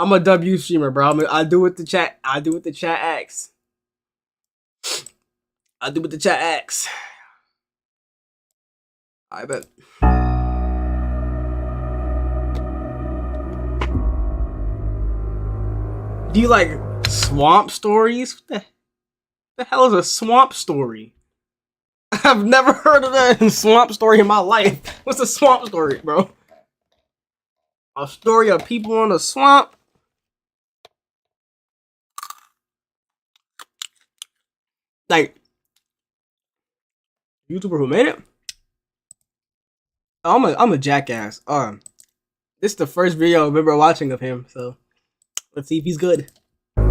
I'm a W streamer, bro. I do what the chat. I do what the chat asks. I do what the chat asks. I bet. Do you like swamp stories? What the hell is a swamp story? I've never heard of that swamp story in my life. What's a swamp story, bro? A story of people in the swamp? Like, YouTuber who made it? I'm a jackass. This is the first video I remember watching of him, so let's see if he's good. A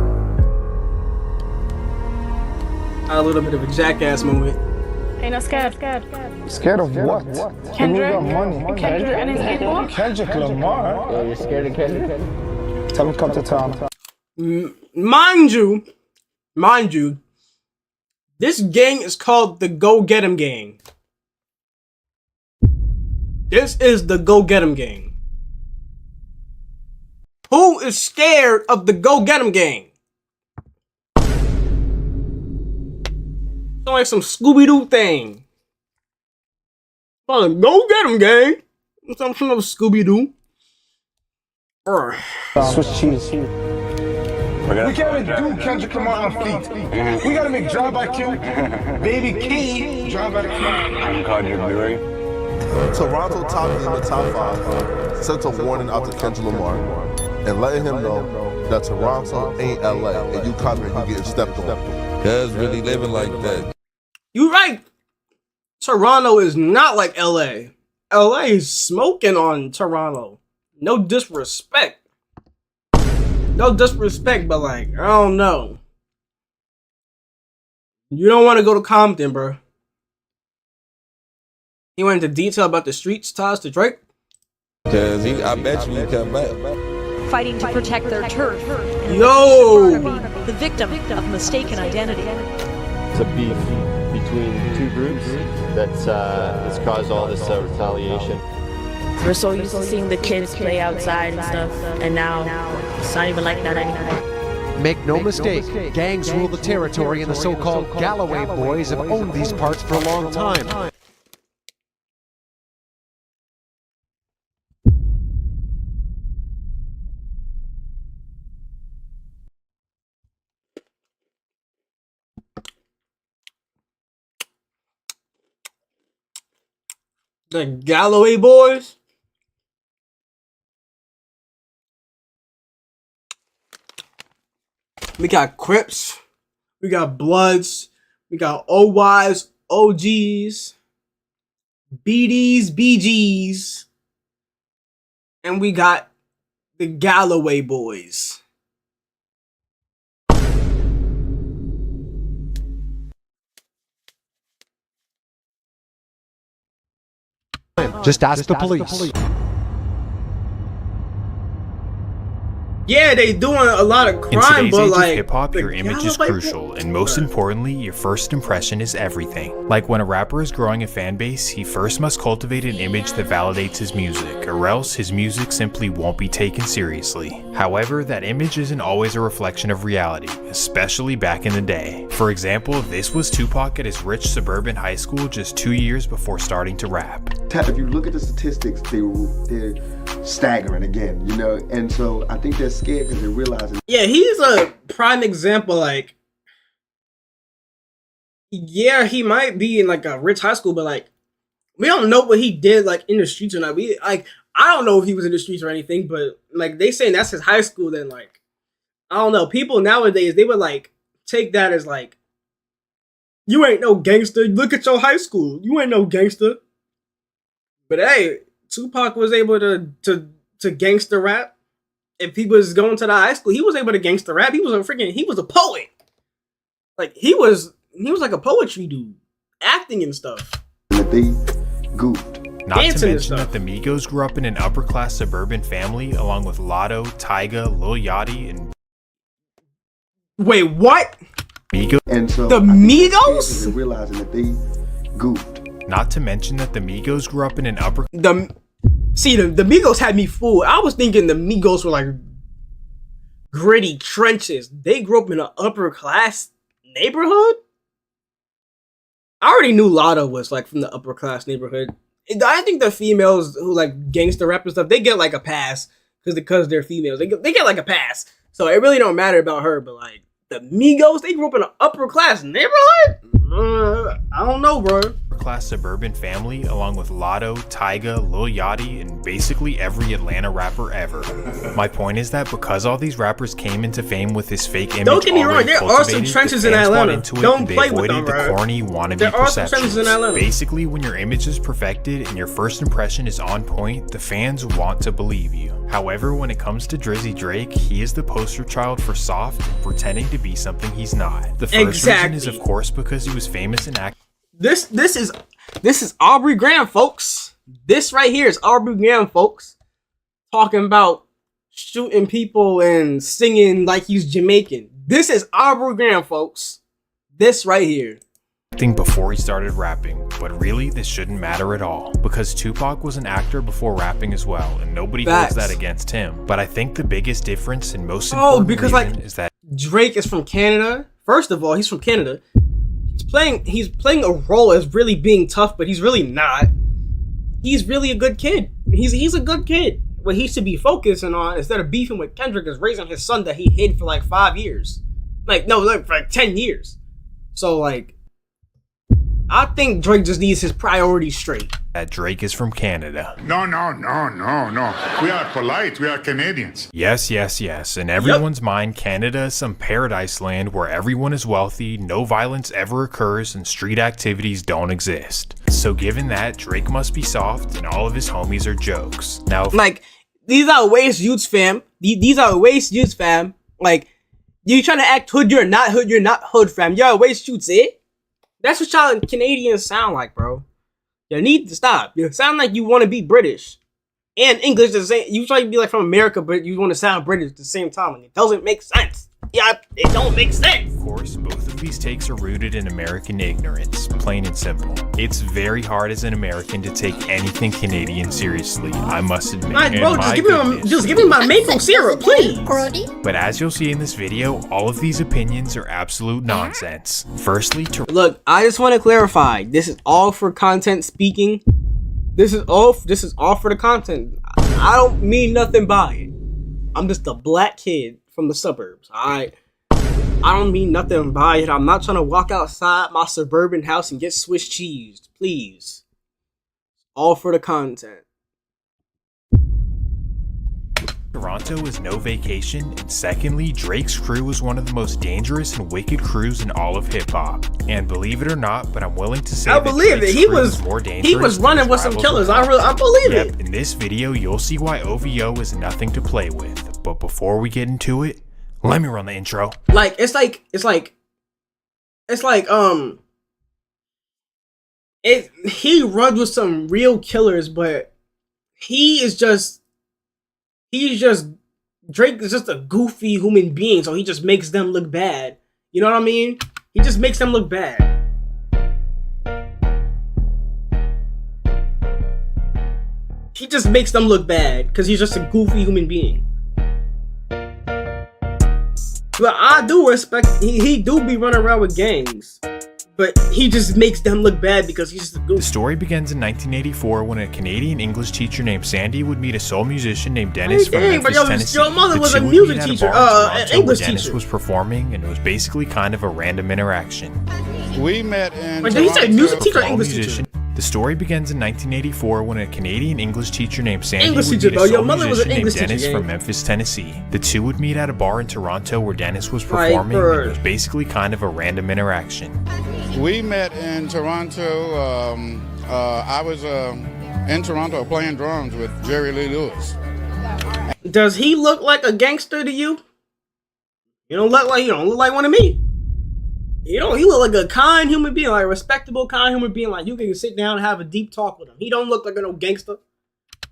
little bit of a jackass moment. Ain't no scared. Scared of what? Kendrick? Money. Kendrick and his people? Kendrick Lamar? Yeah, you're scared of Kendrick? Tell him come to town. Mind you, this gang is called the Go Get 'Em Gang. This is the Go Get 'Em Gang. Who is scared of the Go Get 'Em Gang? Sound like some Scooby-Doo thing. Oh, Go Get 'Em Gang. Some Scooby-Doo. Swiss cheese. We can't even do Kendrick Lamar on feet. We gotta make Drive by Q, Baby K, Drive by Q. I'm called you Blu-ray. Toronto top in the top 5 sent a warning out to Kendrick Lamar and letting him know that Toronto ain't LA and you coming, you getting stepped on. Cuz really living like that. You right. Toronto is not like LA. LA is smoking on Toronto. No disrespect. No disrespect, but like, I don't know. You don't want to go to Compton, bro. He went into detail about the streets ties to Drake. Cuz I bet you he come back. Fighting to protect their turf. Yo! The victim of mistaken identity. It's a beef between two groups that's caused all this retaliation. We're so used to seeing the kids play outside and stuff, and now it's not even like that anymore. Make no mistake, gangs rule the territory, and the so-called Galloway boys have owned these parts for a long time. The Galloway boys? We got Crips, we got Bloods, we got OYs, OGs, BDs, BGs, and we got the Galloway boys. Just ask the police. Yeah, they doing a lot of crime, In today's but age like of hip-hop, your the image is Galloway crucial, and most importantly, your first impression is everything. Like when a rapper is growing a fan base, he first must cultivate an image that validates his music, or else his music simply won't be taken seriously. However, that image isn't always a reflection of reality, especially back in the day. For example, this was Tupac at his rich suburban high school just 2 years before starting to rap. If you look at the statistics, they're staggering again, you know, and so I think they're scared because they're realizing. Yeah, he's a prime example. Like, yeah, he might be in like a rich high school, but like, we don't know what he did like in the streets or not. I don't know if he was in the streets or anything, but like they saying that's his high school. Then like, I don't know. People nowadays they would like take that as like, you ain't no gangster. Look at your high school. You ain't no gangster. But hey, Tupac was able to gangster rap. If he was going to the high school, he was able to gangster rap. He was a poet. Like he was like a poetry dude, acting and stuff. They goofed. Not to mention that the Migos grew up in an upper-class suburban family, along with Lotto, Tyga, Lil Yachty, and... Wait, what? Migos? And so the Migos? They're realizing that they goofed. Not to mention that the Migos grew up in an upper... The Migos had me fooled. I was thinking the Migos were like gritty trenches. They grew up in an upper class neighborhood. I already knew Lotto was like from the upper class neighborhood. I think the females who like gangster rap and stuff, they get like a pass because they're females. They get like a pass. So it really don't matter about her. But like the Migos, they grew up in an upper class neighborhood. I don't know, bro. Class suburban family, along with Lotto, Tyga, Lil Yachty, and basically every Atlanta rapper ever. My point is that because all these rappers came into fame with this fake image, don't get me wrong, there are some trenches in Atlanta. Don't play with them, the corny wannabe perceptions. Basically, when your image is perfected and your first impression is on point, the fans want to believe you. However, when it comes to Drizzy Drake, he is the poster child for soft and pretending to be something he's not. The first reason is, of course, because he was famous and active. This is Aubrey Graham, folks. This right here is Aubrey Graham, folks. Talking about shooting people and singing like he's Jamaican. This is Aubrey Graham, folks. This right here. Before he started rapping, but really this shouldn't matter at all because Tupac was an actor before rapping as well, and nobody holds that against him. But I think the biggest difference and most important reason is that Drake is from Canada. First of all, he's from Canada. He's playing a role as really being tough, but he's really not. He's really a good kid. He's a good kid. What he should be focusing on instead of beefing with Kendrick is raising his son that he hid for like 5 years. For like 10 years. So like, I think Drake just needs his priorities straight. That Drake is from Canada. No. We are polite. We are Canadians. Yes. In everyone's mind, Canada is some paradise land where everyone is wealthy, no violence ever occurs, and street activities don't exist. So given that, Drake must be soft, and all of his homies are jokes. Now, like, these are waste youths, fam. These are waste youths, fam. Like, you trying to act hood, you're not hood, fam. You're a waste youths, eh? That's what y'all Canadians sound like, bro. You need to stop. You sound like you want to be British and English the same. You try to be like from America, but you want to sound British at the same time. And it doesn't make sense. Yeah, it don't make sense. Of course, both of these takes are rooted in American ignorance, plain and simple. It's very hard as an American to take anything Canadian seriously, I must admit. Like, bro, just give me my maple syrup, please. But as you'll see in this video, all of these opinions are absolute nonsense. Firstly, look, I just want to clarify. This is all for content speaking. This is all for the content. I don't mean nothing by it. I'm just a black kid from the suburbs, alright? I don't mean nothing by it. I'm not trying to walk outside my suburban house and get Swiss cheese. Please. All for the content. Toronto is no vacation, and secondly, Drake's crew is one of the most dangerous and wicked crews in all of hip-hop. And believe it or not, but I'm willing to say I believe it. He was running with some killers. I believe it. In this video, you'll see why OVO is nothing to play with. But before we get into it, let me run the intro. He runs with some real killers, but Drake is just a goofy human being, so he just makes them look bad. You know what I mean? He just makes them look bad. He just makes them look bad because he's just a goofy human being. But I do respect, he do be running around with gangs. But he just makes them look bad because he's just a goof. The story begins in 1984 when a Canadian English teacher named Sandy would meet a soul musician named Dennis from Memphis, Tennessee. Your mother was a music teacher, an English teacher. Dennis was performing, and it was basically kind of a random interaction. We met in Wait, did he say music teacher or English teacher? The story begins in 1984 when a Canadian English teacher named Sandy English would teacher, meet a soul your mother was an musician English named Dennis teacher, from Memphis, Tennessee. The two would meet at a bar in Toronto where Dennis was performing, and it was basically kind of a random interaction. We met in Toronto. I was in Toronto playing drums with Jerry Lee Lewis. Does he look like a gangster to you? You don't look like one of me. He look like a kind human being, like a respectable kind human being, like you can sit down and have a deep talk with him. He don't look like a no gangster.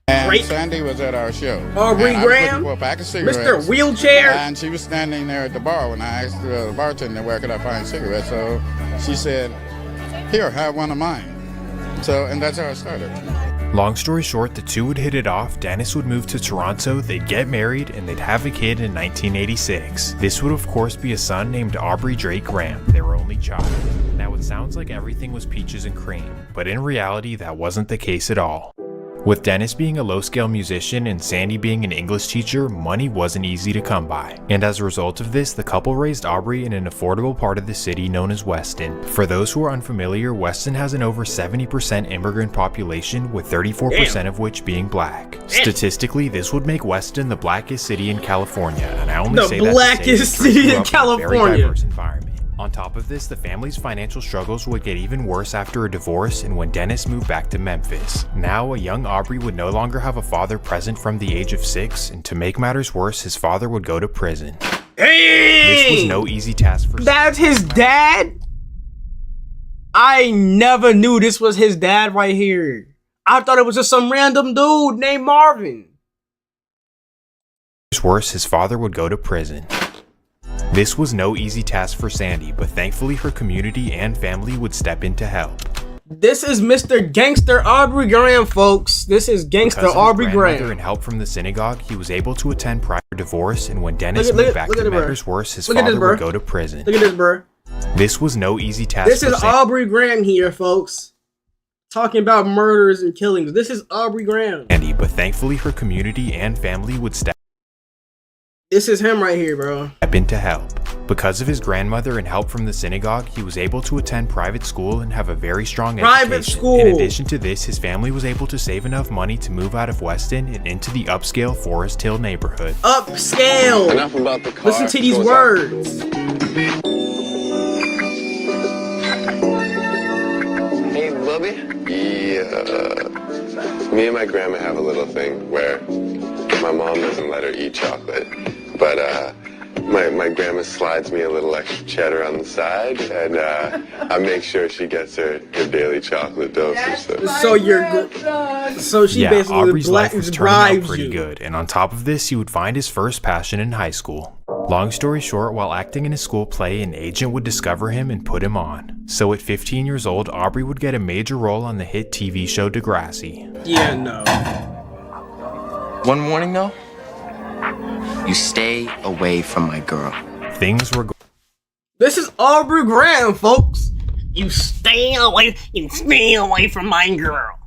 And Drake. Sandy was at our show. Aubrey Graham, for a pack of cigarettes, Mr. Wheelchair. And she was standing there at the bar when I asked the bartender where could I find cigarettes. So she said, "Here, have one of mine." So, and that's how it started. Long story short, the two would hit it off, Dennis would move to Toronto, they'd get married, and they'd have a kid in 1986. This would of course be a son named Aubrey Drake Graham, their only child. Now it sounds like everything was peaches and cream, but in reality that wasn't the case at all. With Dennis being a low-scale musician and Sandy being an English teacher, money wasn't easy to come by. And as a result of this, the couple raised Aubrey in an affordable part of the city known as Weston. For those who are unfamiliar, Weston has an over 70% immigrant population, with 34% of which being black. Statistically, this would make Weston the blackest city in California, and I only say that to say blackest city in California. Very diverse environment. On top of this, the family's financial struggles would get even worse after a divorce and when Dennis moved back to Memphis. Now, a young Aubrey would no longer have a father present from the age of 6, and to make matters worse, his father would go to prison. Hey! This was no easy task for— That's his dad? I never knew this was his dad right here. I thought it was just some random dude named Marvin. Worse, his father would go to prison. This was no easy task for Sandy, but thankfully her community and family would step in to help. This is Mr. Gangster Aubrey Graham, folks. This is Gangster Aubrey Graham. And help from the synagogue, he was able to attend prior to divorce, and when Dennis moved back to matters worse, his father would go to prison. Look at this, bro. This was no easy task. This is Aubrey Graham here, folks. Talking about murders and killings. This is Aubrey Graham. Sandy, but thankfully her community and family would step— This is him right here, bro. In to help. Because of his grandmother and help from the synagogue, he was able to attend private school and have a very strong education. In addition to this, his family was able to save enough money to move out of Weston and into the upscale Forest Hill neighborhood. Upscale! Enough about the car. Listen to these words. Hey, Bubby. Yeah. Me and my grandma have a little thing where my mom doesn't let her eat chocolate, but my grandma slides me a little extra cheddar on the side, and I make sure she gets her daily chocolate dosage. So she basically Aubrey's life was turning out pretty good, and on top of this, he would find his first passion in high school. Long story short, while acting in a school play, an agent would discover him and put him on. So at 15 years old, Aubrey would get a major role on the hit TV show Degrassi. Yeah, no. One morning, though, you stay away from my girl. Things were This is Aubrey Graham, folks. You stay away from my girl.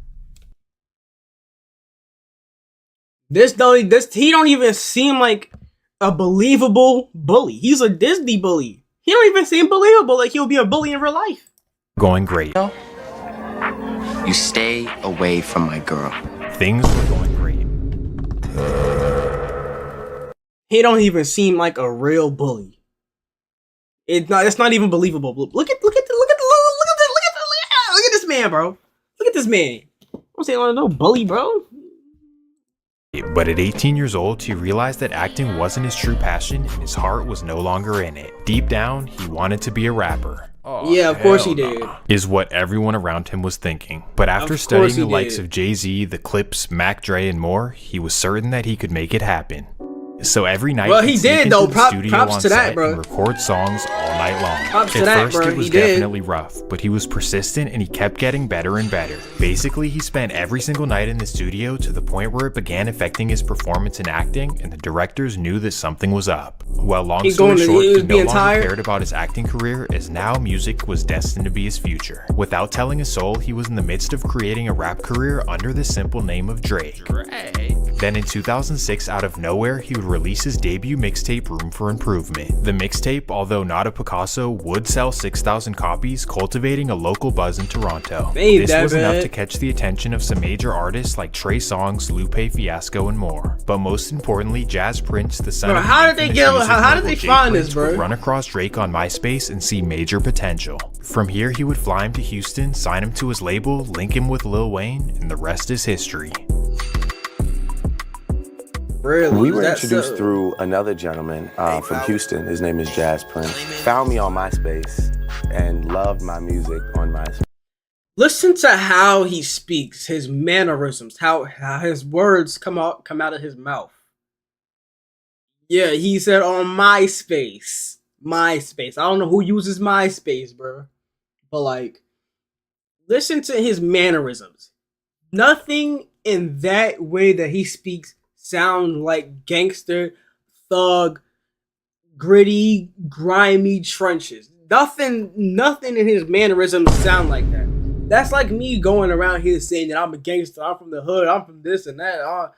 He don't even seem like a believable bully. He's a Disney bully. He don't even seem believable like he'll be a bully in real life. Going great. You stay away from my girl. Things were going great. He don't even seem like a real bully. It's not even believable. Look at this man, bro. Look at this man. I'm saying no bully, bro. But at 18 years old, he realized that acting wasn't his true passion and his heart was no longer in it. Deep down, he wanted to be a rapper. Yeah, of course he did. Is what everyone around him was thinking. But after studying the likes of Jay-Z, The Clips, Mac Dre, and more, he was certain that he could make it happen. So every night, he did though. Props to that, bro. And record songs all night long. Props to that, bro. At first, it was definitely rough, but he was persistent and he kept getting better and better. Basically, he spent every single night in the studio to the point where it began affecting his performance in acting, and the directors knew that something was up. Well, long story short, he no longer cared about his acting career, as now music was destined to be his future. Without telling a soul, he was in the midst of creating a rap career under the simple name of Drake. Then in 2006, out of nowhere, he would release his debut mixtape, Room for Improvement. The mixtape, although not a Picasso, would sell 6,000 copies, cultivating a local buzz in Toronto. This was enough to catch the attention of some major artists like Trey Songz, Lupe Fiasco, and more. But most importantly, Jazz Prince, the son of how did they find this, bro? Would run across Drake on MySpace and see major potential. From here, he would fly him to Houston, sign him to his label, link him with Lil Wayne, and the rest is history. Really? We were introduced through another gentleman from Houston. His name is Jazz Prince. Found me on MySpace and loved my music on MySpace. Listen to how he speaks, his mannerisms, how his words come out of his mouth. Yeah, he said on MySpace. MySpace. I don't know who uses MySpace, bro. But like, listen to his mannerisms. Nothing in that way that he speaks sound like gangster, thug, gritty, grimy trenches. Nothing in his mannerisms sound like that. That's like me going around here saying that I'm a gangster, I'm from the hood, I'm from this and that,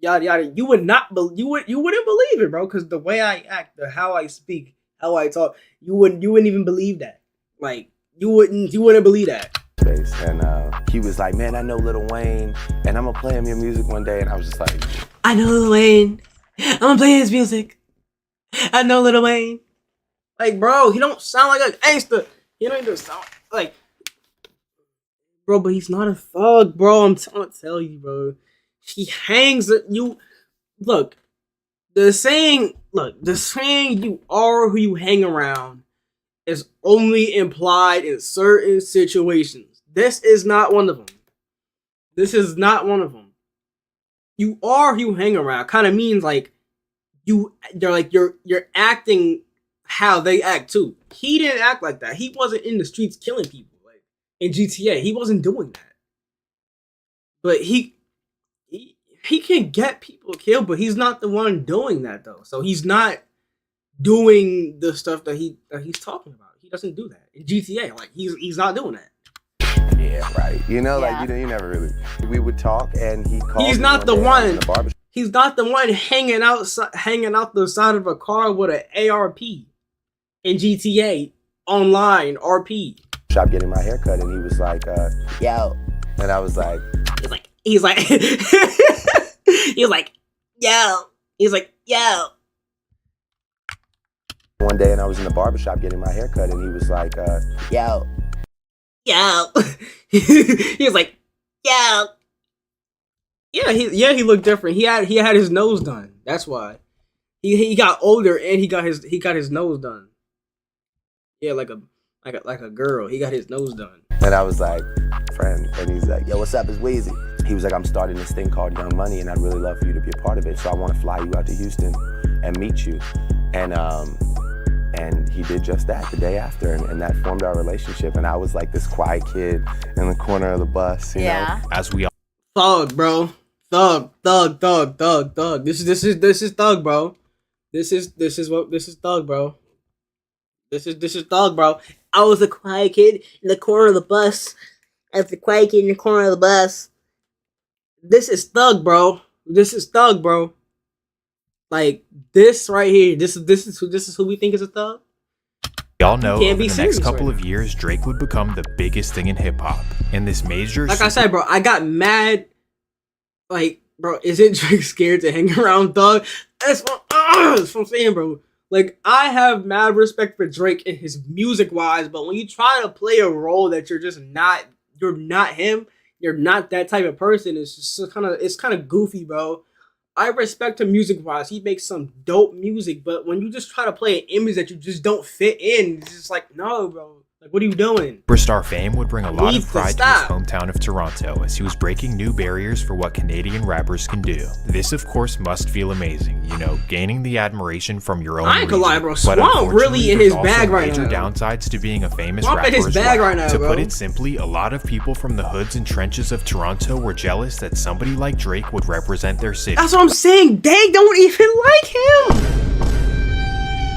yada yada. You would not, you wouldn't believe it, bro. Because the way I act, how I speak, how I talk, you wouldn't even believe that. Like you wouldn't believe that. And he was like, man, I know Lil Wayne, and I'm gonna play him your music one day. And I was just like, I know Lil Wayne, I'm gonna play his music. I know Lil Wayne. Like, bro, he don't sound like a gangster. He don't even sound like, bro. But he's not a thug, bro. I'm trying to tell you, bro. He hangs at you. Look, the saying you are who you hang around is only implied in certain situations. This is not one of them. This is not one of them. You are who you hang around kind of means like you're acting how they act too. He didn't act like that. He wasn't in the streets killing people like in GTA. He wasn't doing that. But he can get people killed, but he's not the one doing that though. So he's not doing the stuff that he's talking about. He doesn't do that in GTA. Like he's not doing that. yeah, right. You know, like you never really. We would talk, and he called. He's not the one. He's not the one hanging out the side of a car with an ARP in GTA online RP. Shop getting my hair cut, and he was like, "Yo," and I was like, He's like, he was like, yo. He's like, yo. One day, and I was in the barbershop getting my hair cut, and he was like, yo. Yo. He was like, yo. Yeah, he looked different. He had his nose done. That's why. He got older and he got his nose done. Yeah, like a girl. He got his nose done. And I was like, friend, and he's like, yo, what's up? It's Weezy. He was like, I'm starting this thing called Young Money, and I'd really love for you to be a part of it. So I want to fly you out to Houston and meet you. And he did just that the day after, and that formed our relationship. And I was like this quiet kid in the corner of the bus, you know? As we all Thug, bro. Thug. This is thug, bro. This is thug, bro. This is thug, bro. I was a quiet kid in the corner of the bus. This is thug, bro. This is thug, bro. Like this right here. This is who we think is a thug. Y'all know over the next couple of years, Drake would become the biggest thing in hip hop. And this major, like I said, bro, I got mad. Like, bro, isn't Drake scared to hang around Thug? That's what I'm saying, bro. Like, I have mad respect for Drake and his music wise, but when you try to play a role that you're not him, you're not that type of person. It's just kind of goofy, bro. I respect him music wise. He makes some dope music, but when you just try to play an image that you just don't fit in, it's just like, no, bro. Like, what are you doing? Superstar fame would bring a lot of pride to his hometown of Toronto as he was breaking new barriers for what Canadian rappers can do. This, of course, must feel amazing, you know, gaining the admiration from your own I ain't gonna lie, bro. But Swamp really in his bag right now. Major downsides to being a famous Swamp rapper in his bag right now, To bro. put it simply, a lot of people from the hoods and trenches of Toronto were jealous that somebody like Drake would represent their city. That's what I'm saying. They don't even like him.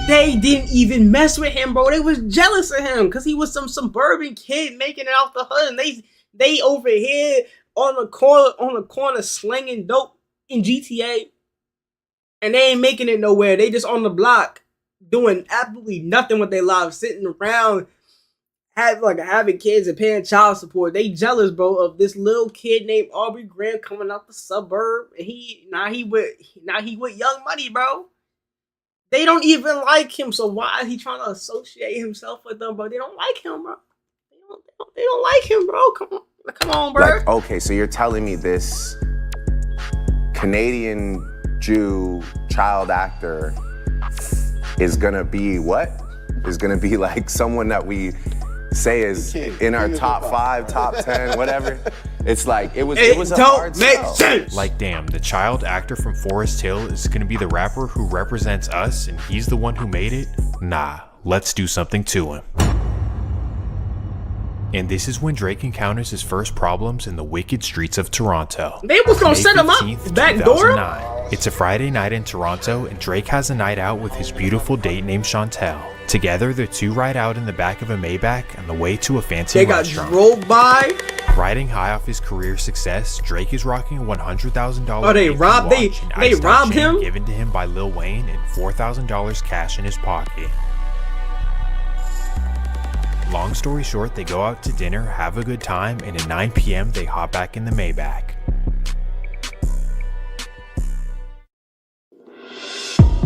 They didn't even mess with him, bro. They was jealous of him because he was some suburban kid making it out the hood, and they over here on the corner slinging dope in GTA, and they ain't making it nowhere. They just on the block doing absolutely nothing with their lives, sitting around, having kids and paying child support. They jealous, bro, of this little kid named Aubrey Graham coming out the suburb, and he with Young Money, bro. They don't even like him, so why is he trying to associate himself with them, bro? They don't like him, bro. They don't like him, bro. Come on, bro. Like, okay, so you're telling me this Canadian Jew child actor is gonna be what? Is gonna be like someone that we say is in our top 5, top 10, whatever. It's like it was a hard sell. Like, damn, the child actor from Forest Hill is gonna be the rapper who represents us and he's the one who made it? Nah, let's do something to him. And this is when Drake encounters his first problems in the wicked streets of Toronto. They was gonna set him up, backdoor him? It's a Friday night in Toronto, and Drake has a night out with his beautiful date named Chantel. Together, the two ride out in the back of a Maybach on the way to a fancy restaurant. They got drove by. Riding high off his career success, Drake is rocking a $100,000 they robbed him? Given to him by Lil Wayne and $4,000 cash in his pocket. Long story short, they go out to dinner, have a good time, and at 9 p.m. they hop back in the Maybach.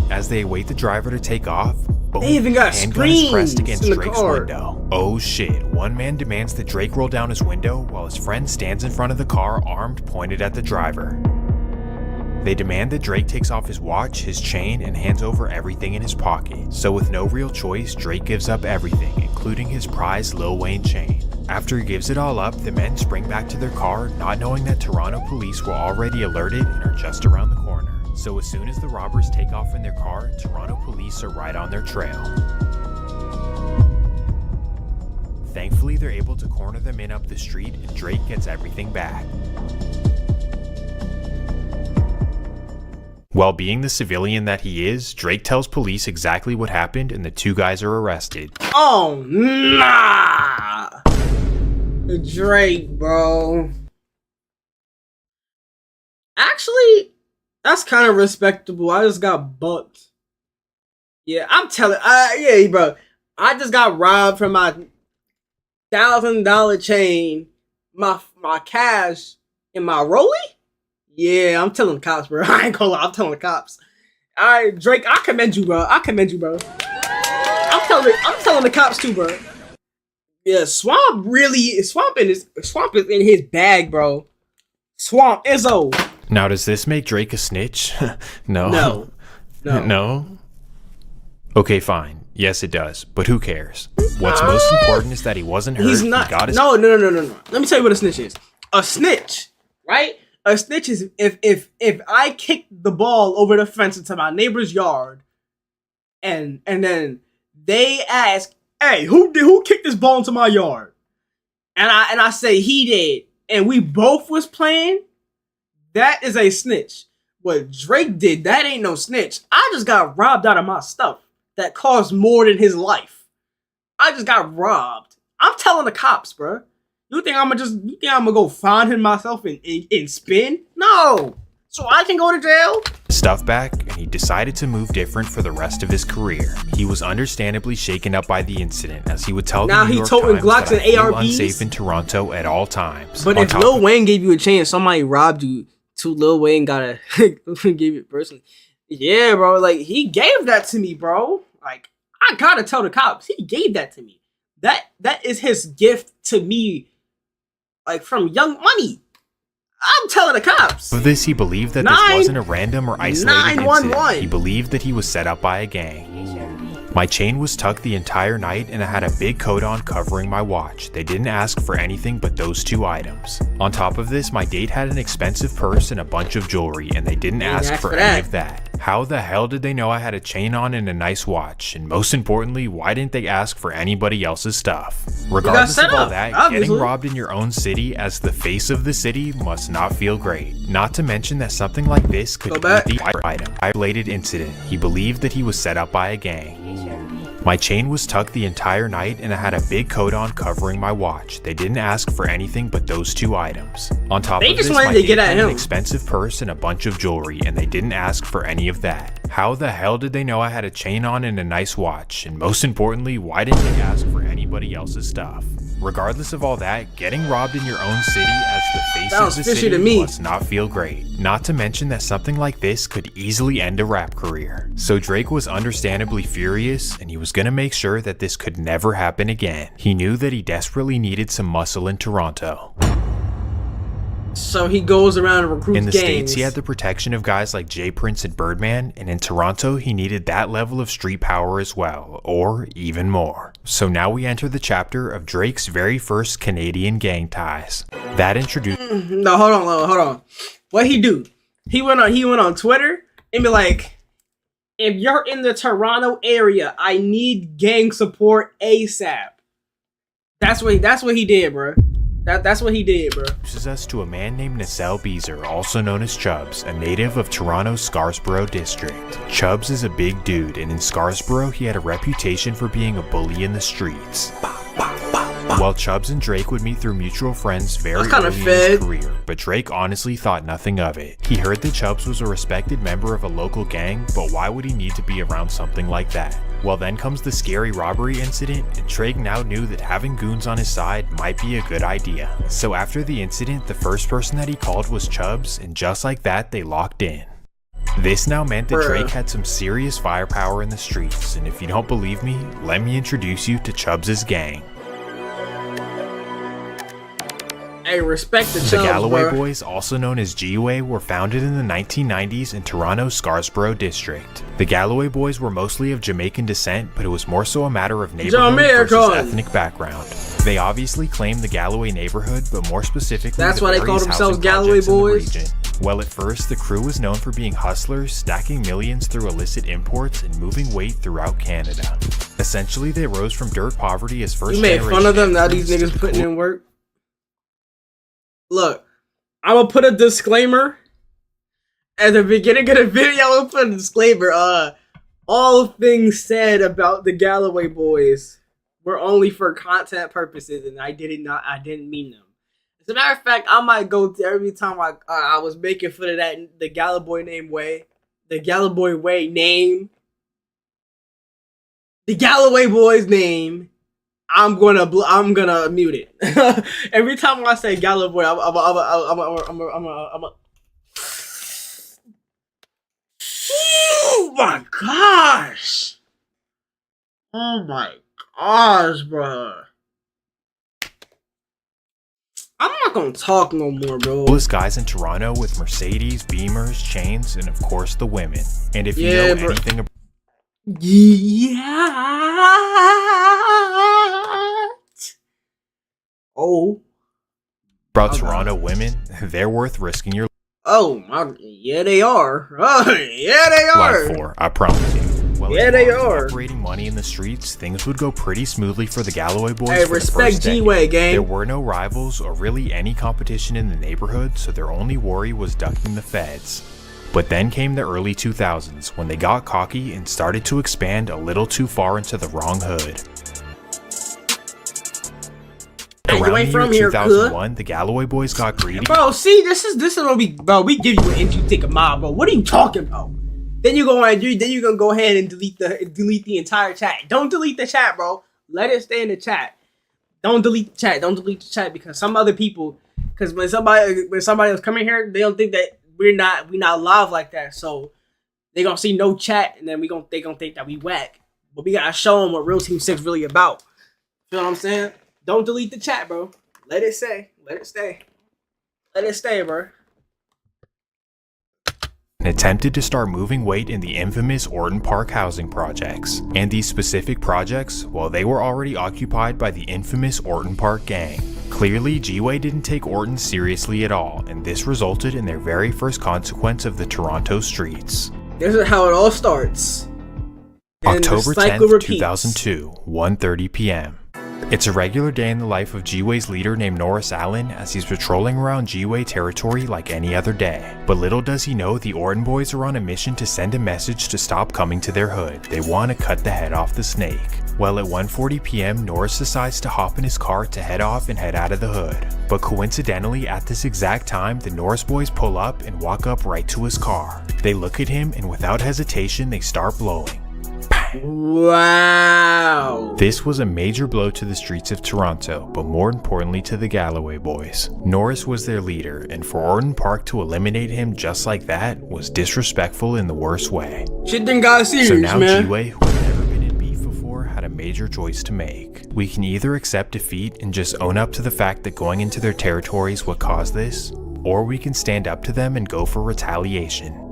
As they await the driver to take off, boom, they even got screens pressed against in the Drake's car. window. Oh shit, one man demands that Drake roll down his window while his friend stands in front of the car armed pointed at the driver. They demand that Drake takes off his watch, his chain, and hands over everything in his pocket. So with no real choice, Drake gives up everything, including his prized Lil Wayne chain. After he gives it all up, the men spring back to their car, not knowing that Toronto police were already alerted and are just around the corner. So as soon as the robbers take off in their car, Toronto police are right on their trail. Thankfully, they're able to corner them in up the street, and Drake gets everything back. While being the civilian that he is, Drake tells police exactly what happened, and the two guys are arrested. Oh, nah! Drake, bro. Actually, that's kind of respectable. I just got bucked. Yeah, I'm telling. Yeah, bro. I just got robbed from my $1,000 chain, my cash, and my rollie. Yeah, I'm telling the cops, bro. I ain't gonna lie. I'm telling the cops. All right, Drake. I commend you, bro. I'm telling the cops too, bro. Yeah, Swamp is in his bag, bro. Swamp Izzo. Now, does this make Drake a snitch? No. No? Okay, fine. Yes, it does. But who cares? What's most important is that he wasn't hurt. He's not. No. Let me tell you what a snitch is. A snitch, right? A snitch is if I kick the ball over the fence into my neighbor's yard, and then they ask, "Hey, who kicked this ball into my yard?" And I say he did, and we both was playing. That is a snitch. What Drake did, that ain't no snitch. I just got robbed out of my stuff that cost more than his life. I just got robbed. I'm telling the cops, bro. You think I'm gonna go find him myself and spin? No. So I can go to jail? Stuff back, and he decided to move different for the rest of his career. He was understandably shaken up by the incident, as he would tell the New York Times Glocks that and I feel ARPs? unsafe in Toronto at all times. But if Lil Wayne gave you a chance, somebody robbed you, to Lil Wayne gotta give it personally. Yeah, bro. Like, he gave that to me, bro. Like, I gotta tell the cops, he gave that to me. That is his gift to me, like, from Young Money. I'm telling the cops. For this, he believed that this wasn't a random or isolated incident. He believed that he was set up by a gang. My chain was tucked the entire night, and I had a big coat on covering my watch. They didn't ask for anything but those two items. On top of this, my date had an expensive purse and a bunch of jewelry, and they didn't ask for any of that. How the hell did they know I had a chain on and a nice watch? And most importantly, why didn't they ask for anybody else's stuff? Regardless of all that, getting robbed in your own city as the face of the city must not feel great. Not to mention that something like this could be the item. Isolated incident. He believed that he was set up by a gang. My chain was tucked the entire night, and I had a big coat on covering my watch. They didn't ask for anything but those two items. On top of this, my date had an expensive purse and a bunch of jewelry, and they didn't ask for any of that. How the hell did they know I had a chain on and a nice watch? And most importantly, why didn't they ask for anybody else's stuff? Regardless of all that, getting robbed in your own city as the face of the city must not feel great. Not to mention that something like this could easily end a rap career. So Drake was understandably furious, and he was gonna make sure that this could never happen again. He knew that he desperately needed some muscle in Toronto. So he goes around and recruits In the gangs. States, he had the protection of guys like Jay Prince and Birdman, and in Toronto, he needed that level of street power as well, or even more. So now we enter the chapter of Drake's very first Canadian gang ties. That introduced... No, hold on. What he do? He went on Twitter and be like, if you're in the Toronto area, I need gang support ASAP. That's what he did, bro. That's what he did, bro. Introduces us to a man named Nacelle Beezer, also known as Chubbs, a native of Toronto's Scarborough district. Chubbs is a big dude, and in Scarborough, he had a reputation for being a bully in the streets. While Chubbs and Drake would meet through mutual friends very early in his career, but Drake honestly thought nothing of it. He heard that Chubbs was a respected member of a local gang, but why would he need to be around something like that? Well, then comes the scary robbery incident, and Drake now knew that having goons on his side might be a good idea. So after the incident, the first person that he called was Chubbs, and just like that, they locked in. This now meant that Drake had some serious firepower in the streets, and if you don't believe me, let me introduce you to Chubbs' gang. Hey, respect the Chubbs, The Galloway bro. Boys, also known as G-Way, were founded in the 1990s in Toronto's Scarborough district. The Galloway Boys were mostly of Jamaican descent, but it was more so a matter of neighborhood versus ethnic background. They obviously claimed the Galloway neighborhood, but more specifically, that's the why they call various themselves housing Galloway projects in the Boys. region. Well, at first, the crew was known for being hustlers, stacking millions through illicit imports, and moving weight throughout Canada. Essentially, they rose from dirt poverty as first You made generation fun of them, now these immigrants niggas putting in work. Look, I'm gonna put a disclaimer at the beginning of the video. I'm gonna put a disclaimer. All things said about the Galloway Boys were only for content purposes, and I didn't mean them. As a matter of fact, I might go to every time I was making fun of that the Galloway name way, the Galloway way name, the Galloway Boys name. I'm gonna mute it. Every time I say Galloway, I'm a. Oh my gosh! Oh my gosh, bro! I'm not gonna talk no more, bro. Coolest guys in Toronto with Mercedes, Beamers, chains, and of course the women. And if you know anything about about Toronto women, they're worth risking your yeah, they are. Oh, yeah, they are. life for, I promise you. Well, yeah, they are. Operating money in the streets, things would go pretty smoothly for the Galloway Boys. Hey, for respect the first G-Way, gang. There were no rivals or really any competition in the neighborhood, so their only worry was ducking the feds. But then came the early 2000s, when they got cocky and started to expand a little too far into the wrong hood. Hey, Around you ain't the from year here, 2001, the Galloway Boys got greedy. Bro, see, this is what we, bro. We give you an inch, you take a mile, bro. What are you talking about? Then you gonna go ahead and delete the entire chat. Don't delete the chat, bro. Let it stay in the chat. Don't delete the chat. Don't delete the chat because some other people, because when somebody else coming here, they don't think that we not live like that. So they gonna see no chat, and then they gonna think that we whack. But we gotta show them what Real Team 6 really about. Feel what I'm saying? Don't delete the chat, bro. Let it stay. Let it stay. Let it stay, bro. And attempted to start moving weight in the infamous Orton Park housing projects. And these specific projects, well, they were already occupied by the infamous Orton Park gang. Clearly, G-Way didn't take Orton seriously at all, and this resulted in their very first consequence of the Toronto streets. This is how it all starts. October 10th, 2002, 1:30 p.m. It's a regular day in the life of G-Way's leader named Norris Allen as he's patrolling around G-Way territory like any other day. But little does he know the Orton boys are on a mission to send a message to stop coming to their hood. They want to cut the head off the snake. Well, at 1:40 p.m., Norris decides to hop in his car to head off and head out of the hood. But coincidentally, at this exact time, the Norris boys pull up and walk up right to his car. They look at him and without hesitation, they start blowing. Wow. This was a major blow to the streets of Toronto, but more importantly to the Galloway Boys. Norris was their leader, and for Orton Park to eliminate him just like that was disrespectful in the worst way. Shit done got serious, so now man. G-Way, who had never been in beef before, had a major choice to make. We can either accept defeat and just own up to the fact that going into their territory is what caused this, or we can stand up to them and go for retaliation.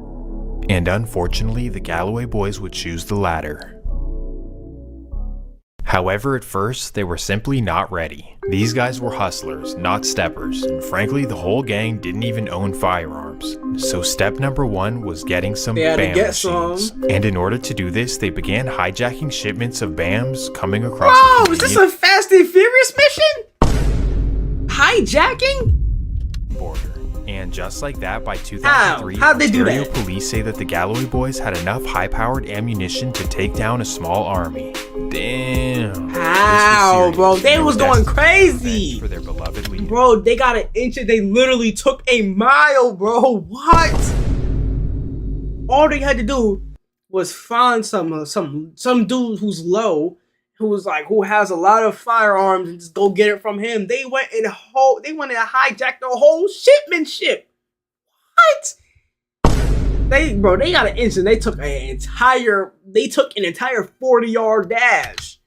And unfortunately, the Galloway Boys would choose the latter. However, at first, they were simply not ready. These guys were hustlers, not steppers, and frankly, the whole gang didn't even own firearms. So step number one was getting some BAM machines. And in order to do this, they began hijacking shipments of BAMs coming across the Is this a Fast and Furious mission? just like that, by 2003, How'd they do Ontario that? police say that the Galloway boys had enough high-powered ammunition to take down a small army. Damn. How, bro? They was going crazy for their beloved leader. Bro, they got an inch. They literally took a mile, bro. What? All they had to do was find some dude who's low, who has a lot of firearms, and just go get it from him. They went and hijacked the whole shipment ship. What? They got an inch and they took an entire 40-yard dash.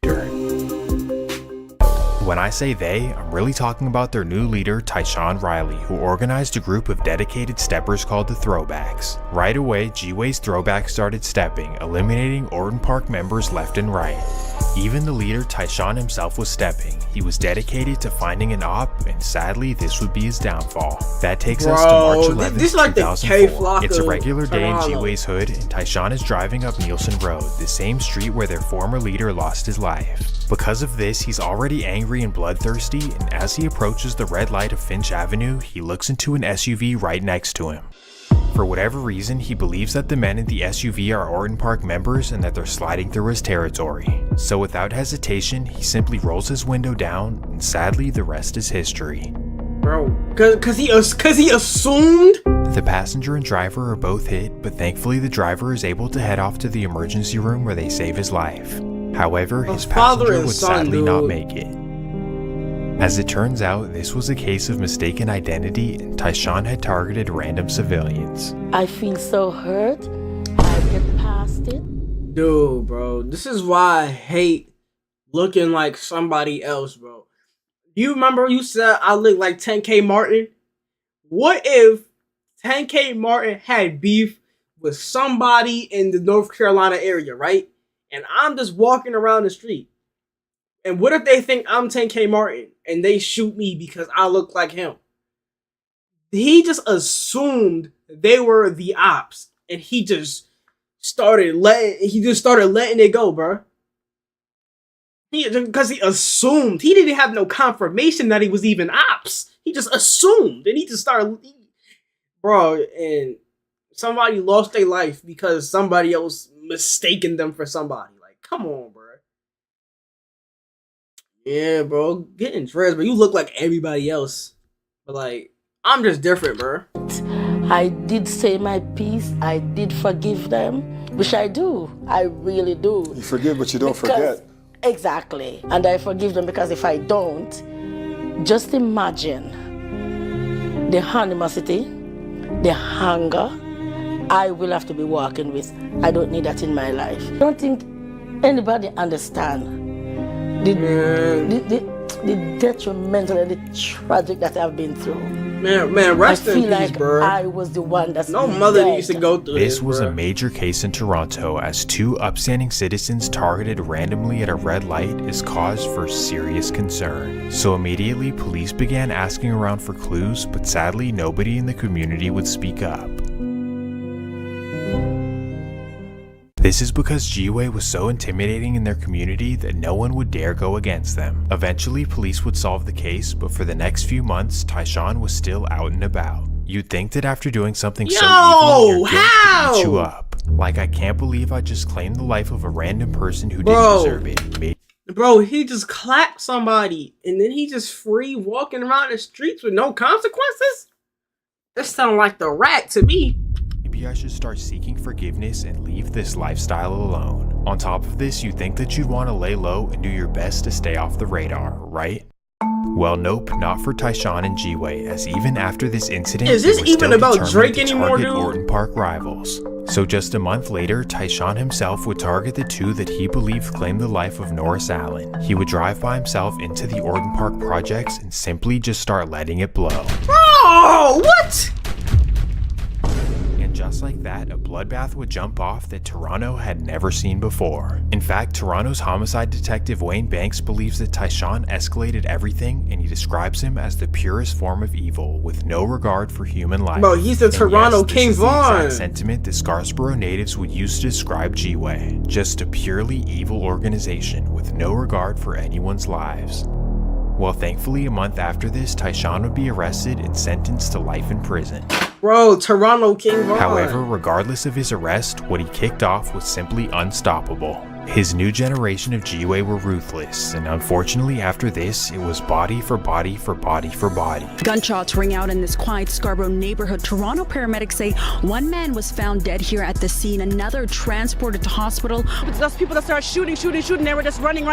When I say they, I'm really talking about their new leader, Tyshawn Riley, who organized a group of dedicated steppers called the Throwbacks. Right away, G-Way's Throwbacks started stepping, eliminating Orton Park members left and right. Even the leader, Tyshawn himself, was stepping. He was dedicated to finding an op, and sadly, this would be his downfall. That takes us to March 11th, this is like 2004. It's a of regular day in Toronto. G-Way's hood, and Tyshawn is driving up Nielsen Road, the same street where their former leader lost his life. Because of this, he's already angry and bloodthirsty, and as he approaches the red light of Finch Avenue, he looks into an SUV right next to him. For whatever reason, he believes that the men in the SUV are Orton Park members and that they're sliding through his territory. So without hesitation, he simply rolls his window down, and sadly, the rest is history. Bro, cause he assumed? The passenger and driver are both hit, but thankfully the driver is able to head off to the emergency room where they save his life. However, his passenger would sadly not make it. As it turns out, this was a case of mistaken identity, and Tyshawn had targeted random civilians. I feel so hurt. I get past it. Dude, bro, this is why I hate looking like somebody else, bro. You remember you said I look like 10K Martin? What if 10K Martin had beef with somebody in the North Carolina area, right? And I'm just walking around the street. And what if they think I'm 10K Martin and they shoot me because I look like him? He just assumed they were the ops, and he just started letting it go, bro. Because he assumed. He didn't have no confirmation that he was even ops. He just assumed, and he just started, bro. And somebody lost their life because somebody else mistaken them for somebody. Like, come on, bro. Yeah, bro, getting dressed, but you look like everybody else. But like, I'm just different, bro. I did say my piece. I did forgive them, which I do. I really do. You forgive, but you don't forget. Exactly. And I forgive them because if I don't, just imagine the animosity, the hunger I will have to be walking with. I don't need that in my life. I don't think anybody understands the detrimental and the tragic that I've been through. Man, rest in peace, like bro. I was the one that's no mother needs to go through this. This was a major case in Toronto, as two upstanding citizens targeted randomly at a red light is cause for serious concern. So immediately, police began asking around for clues, but sadly, nobody in the community would speak up. This is because G-Way was so intimidating in their community that no one would dare go against them. Eventually, police would solve the case, but for the next few months, Tyshawn was still out and about. You'd think that after doing something so evil, your guilt would eat you up. Like, I can't believe I just claimed the life of a random person who didn't deserve it. Bro, he just clapped somebody, and then he just free walking around the streets with no consequences? That sounds like the rat to me. Maybe I should start seeking forgiveness and leave this lifestyle alone. On top of this, you think that you'd want to lay low and do your best to stay off the radar, right? Well, nope, not for Tyshawn and G-Way, as even after this incident, is this even about Drake anymore, dude? Orton Park rivals. So just a month later, Tyshawn himself would target the two that he believed claimed the life of Norris Allen. He would drive by himself into the Orton Park projects and simply just start letting it blow. Oh, what? And just like that, a bloodbath would jump off that Toronto had never seen before. In fact, Toronto's homicide detective Wayne Banks believes that Tyshawn escalated everything, and he describes him as the purest form of evil, with no regard for human life. Bro, he's the Toronto King Von. The exact sentiment the Scarborough natives would use to describe G-Way. Just a purely evil organization with no regard for anyone's lives. Well, thankfully, a month after this, Tyshawn would be arrested and sentenced to life in prison. Bro, Toronto King Von. However, regardless of his arrest, what he kicked off was simply unstoppable. His new generation of G-Way were ruthless, and unfortunately after this, it was body for body for body for body. Gunshots ring out in this quiet Scarborough neighborhood. Toronto paramedics say one man was found dead here at the scene, another transported to hospital. It's just people that start shooting. They were just running.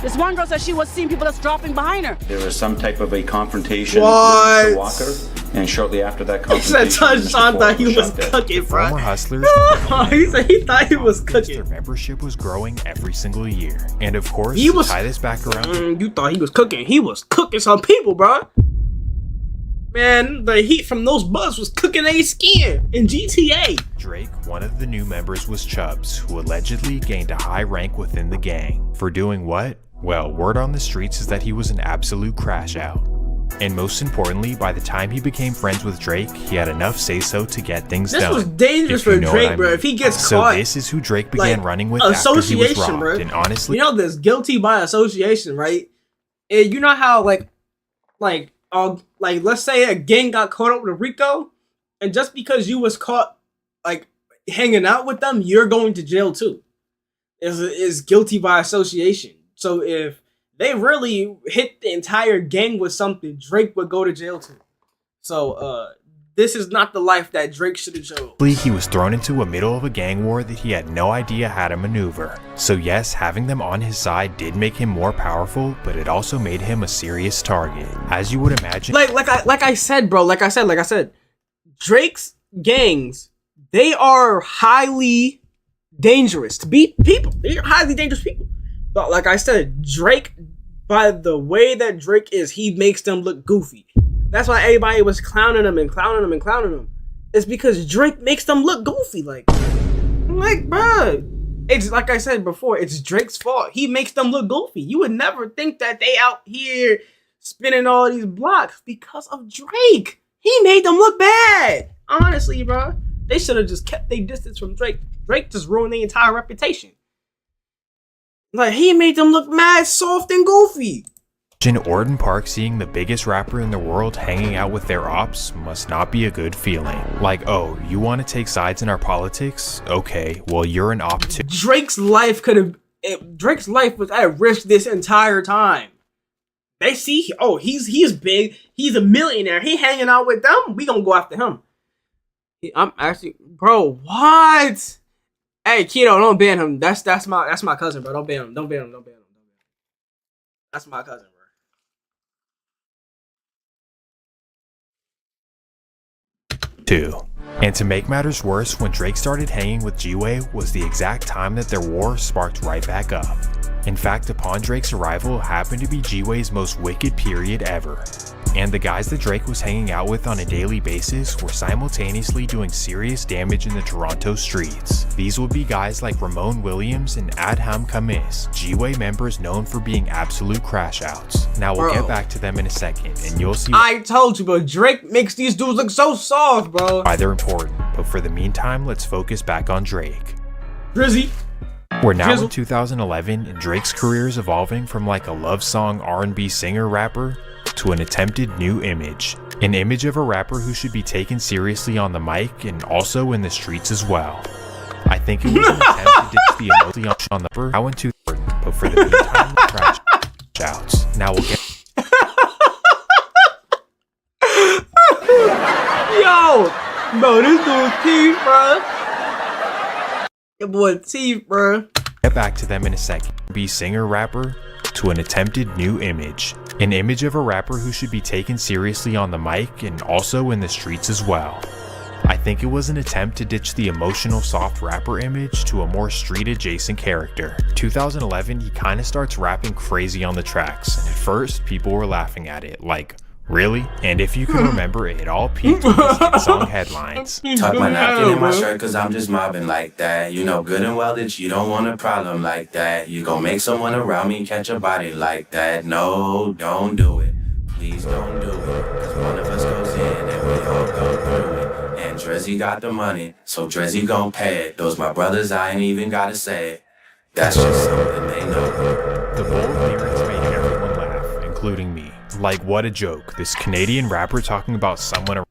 This one girl said she was seeing people that's dropping behind her. There was some type of a confrontation with Mr. Walker, and shortly after that confrontation, he said Touchdown thought he was cooking, bro. Former Hustlers, he said he thought he was cooking. Their membership was growing every single year, and of course, he was, to tie this back around. You thought he was cooking? He was cooking some people, bro. Man, the heat from those bugs was cooking their skin in GTA. Drake, one of the new members, was Chubbs, who allegedly gained a high rank within the gang. For doing what? Well, word on the streets is that he was an absolute crash out. And most importantly, by the time he became friends with Drake, he had enough say-so to get things done. This was dangerous for Drake, bro. If he gets caught. So this is who Drake began running with after he was robbed. Bro. And honestly, you know this guilty by association, right? And you know how like let's say a gang got caught up with Rico, and just because you was caught like hanging out with them, you're going to jail too. Is guilty by association. So if they really hit the entire gang with something, Drake would go to jail too. So, this is not the life that Drake should have chose. He was thrown into the middle of a gang war that he had no idea how to maneuver. So yes, having them on his side did make him more powerful, but it also made him a serious target. As you would imagine. Like I said, bro, like I said, Drake's gangs, they are highly dangerous to beat people. They're highly dangerous people. But like I said, Drake, by the way that Drake is, he makes them look goofy. That's why everybody was clowning him. It's because Drake makes them look goofy. Like, bro, it's like I said before, it's Drake's fault. He makes them look goofy. You would never think that they out here spinning all these blocks because of Drake. He made them look bad. Honestly, bro, they should have just kept their distance from Drake. Drake just ruined their entire reputation. Like, he made them look mad, soft, and goofy. In Orton Park, seeing the biggest rapper in the world hanging out with their ops must not be a good feeling. Like, oh, you want to take sides in our politics? Okay, well, you're an op too. Drake's life was at risk this entire time. They see, oh, he's big, he's a millionaire, he hanging out with them, we gonna go after him. I'm actually, bro, what? Hey, Keto, don't ban him. That's my cousin, bro. Don't ban him. That's my cousin, bro. 2. And to make matters worse, when Drake started hanging with G-Way was the exact time that their war sparked right back up. In fact, upon Drake's arrival happened to be G-Way's most wicked period ever. And the guys that Drake was hanging out with on a daily basis were simultaneously doing serious damage in the Toronto streets. These would be guys like Ramon Williams and Adham Kamis, G-Way members known for being absolute crash outs. Now we'll get back to them in a second, and you'll see I told you, bro, Drake makes these dudes look so soft, bro. Why they're important, but for the meantime, let's focus back on Drake. Drizzy. We're now in 2011, and Drake's career is evolving from like a love song R&B singer-rapper to an attempted new image. An image of a rapper who should be taken seriously on the mic and also in the streets as well. I think it was an attempt to ditch the emotion on the upper, now into but for the meantime, crash outs. Now we'll get Yo, bro, this dude's teeth, bro. Your boy teeth, bro. Get back to them in a second. Be singer-rapper to an attempted new image. An image of a rapper who should be taken seriously on the mic and also in the streets as well. I think it was an attempt to ditch the emotional soft rapper image to a more street adjacent character. 2011, he kinda starts rapping crazy on the tracks, and at first people were laughing at it, like, really? And if you can remember, it all peaked with his hit song headlines. Tuck my napkin in my shirt cause I'm just mobbing like that. You know good and well that you don't want a problem like that. You gon' make someone around me catch a body like that. No, don't do it. Please don't do it. Cause one of us goes in and we all go through it. And Drizzy got the money, so Drizzy gon' pay it. Those my brothers, I ain't even gotta say it. That's just something they know. The bold lyrics made everyone laugh, including me. Like, what a joke. This Canadian rapper talking about someone.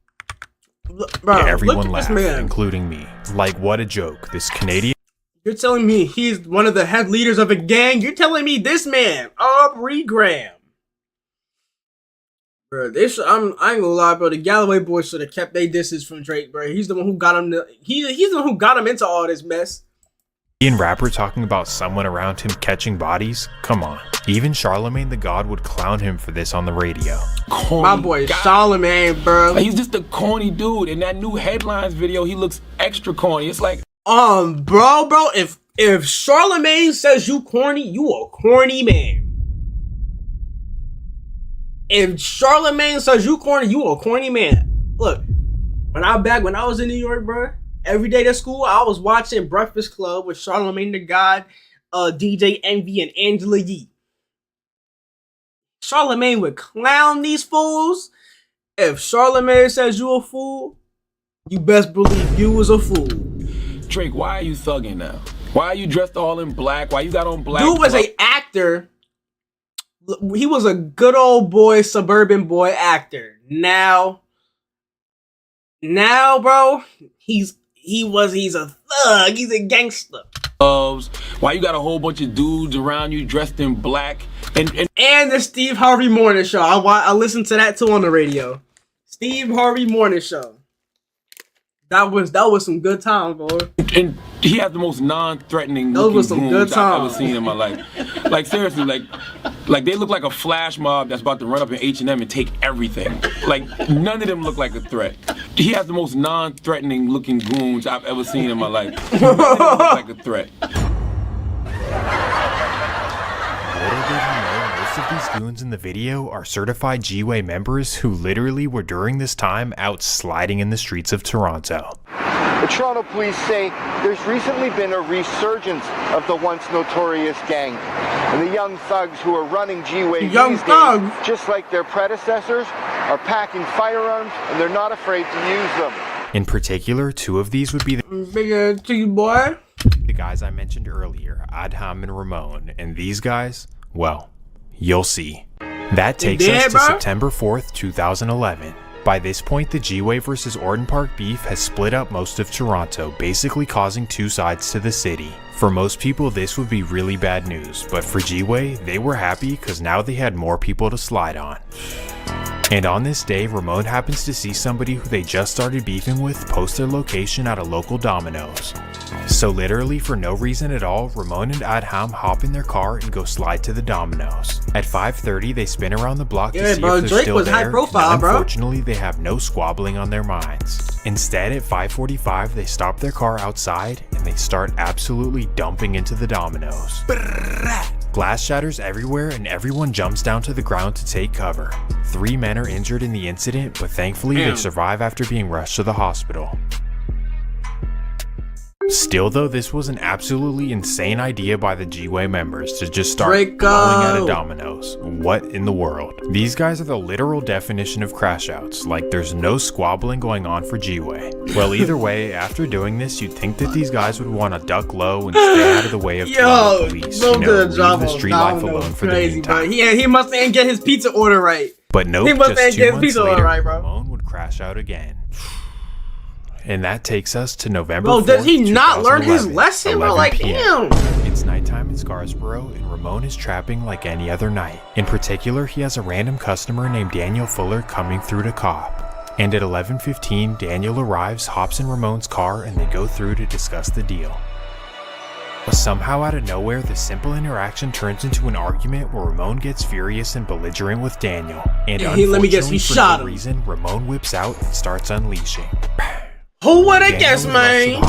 bro, Everyone look at laughed, this man. including me. Like, what a joke. This Canadian. You're telling me he's one of the head leaders of a gang? You're telling me this man, Aubrey Graham. Bro, I ain't gonna lie, bro. The Galloway boys should have kept their distance from Drake, bro. He's the one who got him. He's the one who got him into all this mess. Rapper talking about someone around him catching bodies? Come on. Even Charlemagne the God would clown him for this on the radio. My boy Charlemagne, bro. Like, he's just a corny dude. In that new Headlines video, he looks extra corny. It's like, bro, if Charlemagne says you corny, you a corny man. If Charlemagne says you corny, you a corny man. Look, when I was in New York, bro, every day to school, I was watching Breakfast Club with Charlemagne the God, DJ Envy, and Angela Yee. Charlemagne would clown these fools. If Charlemagne says you a fool, you best believe you was a fool. Drake, why are you thugging now? Why are you dressed all in black? Why you got on black? Dude was an actor. He was a good old boy, suburban boy actor. Now, bro, he's a thug. He's a gangster. Why you got a whole bunch of dudes around you dressed in black? And the Steve Harvey Morning Show. I listened to that too on the radio. Steve Harvey Morning Show. That was some good time, boy. And he had the most non-threatening looking goons I've ever seen in my life. Like seriously, like they look like a flash mob that's about to run up in H&M and take everything. Like none of them look like a threat. He has the most non-threatening looking goons I've ever seen in my life. None of them look like a threat. Little did he know, most of these goons in the video are certified G-Way members who literally were during this time out sliding in the streets of Toronto. The Toronto police say there's recently been a resurgence of the once notorious gang. And the young thugs who are running G-Way these days, just like their predecessors, are packing firearms and they're not afraid to use them. In particular, two of these would be the guys I mentioned earlier, Adham and Ramon. And these guys, well, you'll see. That takes us to September 4th, 2011. By this point, the G-Way vs. Orton Park beef has split up most of Toronto, basically causing two sides to the city. For most people, this would be really bad news, but for G-Way, they were happy because now they had more people to slide on. And on this day, Ramon happens to see somebody who they just started beefing with post their location at a local Domino's. So literally for no reason at all, Ramon and Adham hop in their car and go slide to the Domino's. At 5:30, they spin around the block to see if they're Drake still was there, high profile, and unfortunately they have no squabbling on their minds. Instead, at 5:45, they stop their car outside and they start absolutely dumping into the Domino's. Glass shatters everywhere and everyone jumps down to the ground to take cover. 3 men are injured in the incident, but thankfully they survive after being rushed to the hospital. Still though, this was an absolutely insane idea by the G-Way members to just start blowing at a Domino's. What in the world? These guys are the literal definition of crash outs, like there's no squabbling going on for G-Way. Well, either way, after doing this, you'd think that these guys would want to duck low and stay out of the way of Toronto police, leave the street life alone for the meantime. He must ain't get his pizza order right. But nope, he must just 2 months later, bro. Ramon would crash out again. And that takes us to November 4th, does he not learn his lesson, bro? Like, damn. It's nighttime in Scarborough, and Ramon is trapping like any other night. In particular, he has a random customer named Daniel Fuller coming through to cop. And at 11:15, Daniel arrives, hops in Ramon's car, and they go through to discuss the deal. But somehow out of nowhere, the simple interaction turns into an argument where Ramon gets furious and belligerent with Daniel. And unfortunately, for no reason, Ramon whips out and starts unleashing. Who would have guessed, man?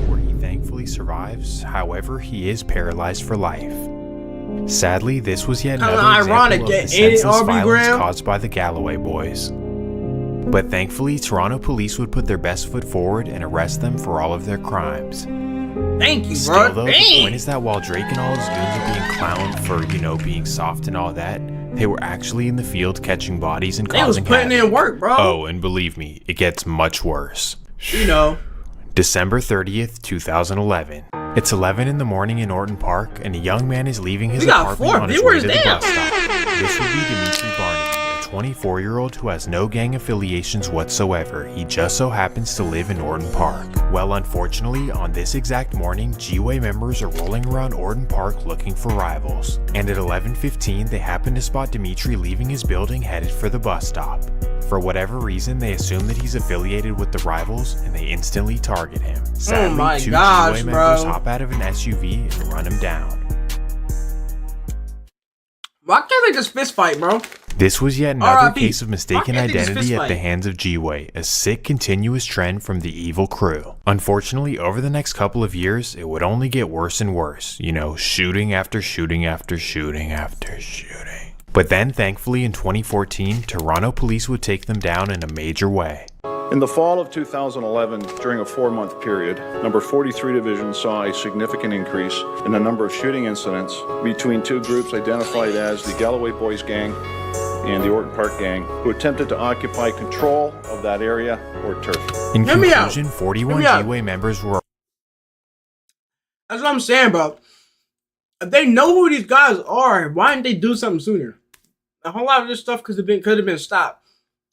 Where he thankfully survives. However, he is paralyzed for life. Sadly, this was yet another example of the senseless violence caused by the Galloway boys. But thankfully, Toronto police would put their best foot forward and arrest them for all of their crimes. Thank you, Still, though, the point is that while Drake and all his goons are being clowned for, being soft and all that, they were actually in the field catching bodies and causing havoc. They was putting in work, bro. Oh, and believe me, it gets much worse. December 30th, 2011. It's 11 in the morning in Orton Park, and a young man is leaving his apartment on his way to the bus stop. This would be Dimitri Barnaby, a 24-year-old who has no gang affiliations whatsoever. He just so happens to live in Orton Park. Well, unfortunately, on this exact morning, G-Way members are rolling around Orton Park looking for rivals. And at 11:15, they happen to spot Dimitri leaving his building headed for the bus stop. For whatever reason, they assume that he's affiliated with the rivals, and they instantly target him. Sadly, two G-Way members hop out of an SUV and run him down. Why can't they just fist fight, bro? This was yet another case of mistaken identity at the hands of G-Way, a sick continuous trend from the evil crew. Unfortunately, over the next couple of years, it would only get worse and worse. You know, shooting after shooting after shooting after shooting. But then, thankfully, in 2014, Toronto police would take them down in a major way. In the fall of 2011, during a 4-month period, number 43 Division saw a significant increase in the number of shooting incidents between two groups identified as the Galloway Boys Gang and the Orton Park Gang, who attempted to occupy control of that area or turf. In conclusion, 41 G-Way members were... That's what I'm saying, bro. If they know who these guys are, why didn't they do something sooner? A whole lot of this stuff could have been stopped.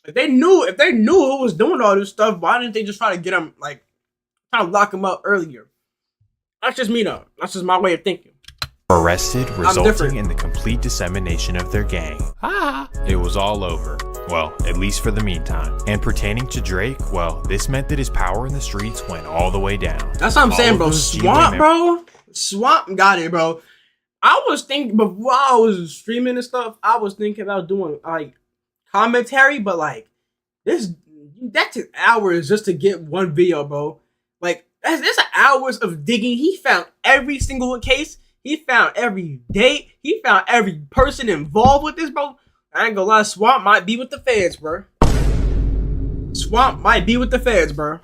If they knew who was doing all this stuff, why didn't they just try to get them, like, try to lock them up earlier? That's just me, though. That's just my way of thinking. Arrested, resulting in the complete dissemination of their gang. It was all over. Well, at least for the meantime. And pertaining to Drake, well, this meant that his power in the streets went all the way down. That's what I'm saying, bro. Swamp, bro. Swamp got it, bro. I was thinking, before I was streaming and stuff, I was thinking about doing, like, commentary, but, like, that took hours just to get one video, bro. Like, that's hours of digging. He found every single case. He found every date. He found every person involved with this, bro. I ain't gonna lie, Swamp might be with the feds, bro. Swamp might be with the feds, bro.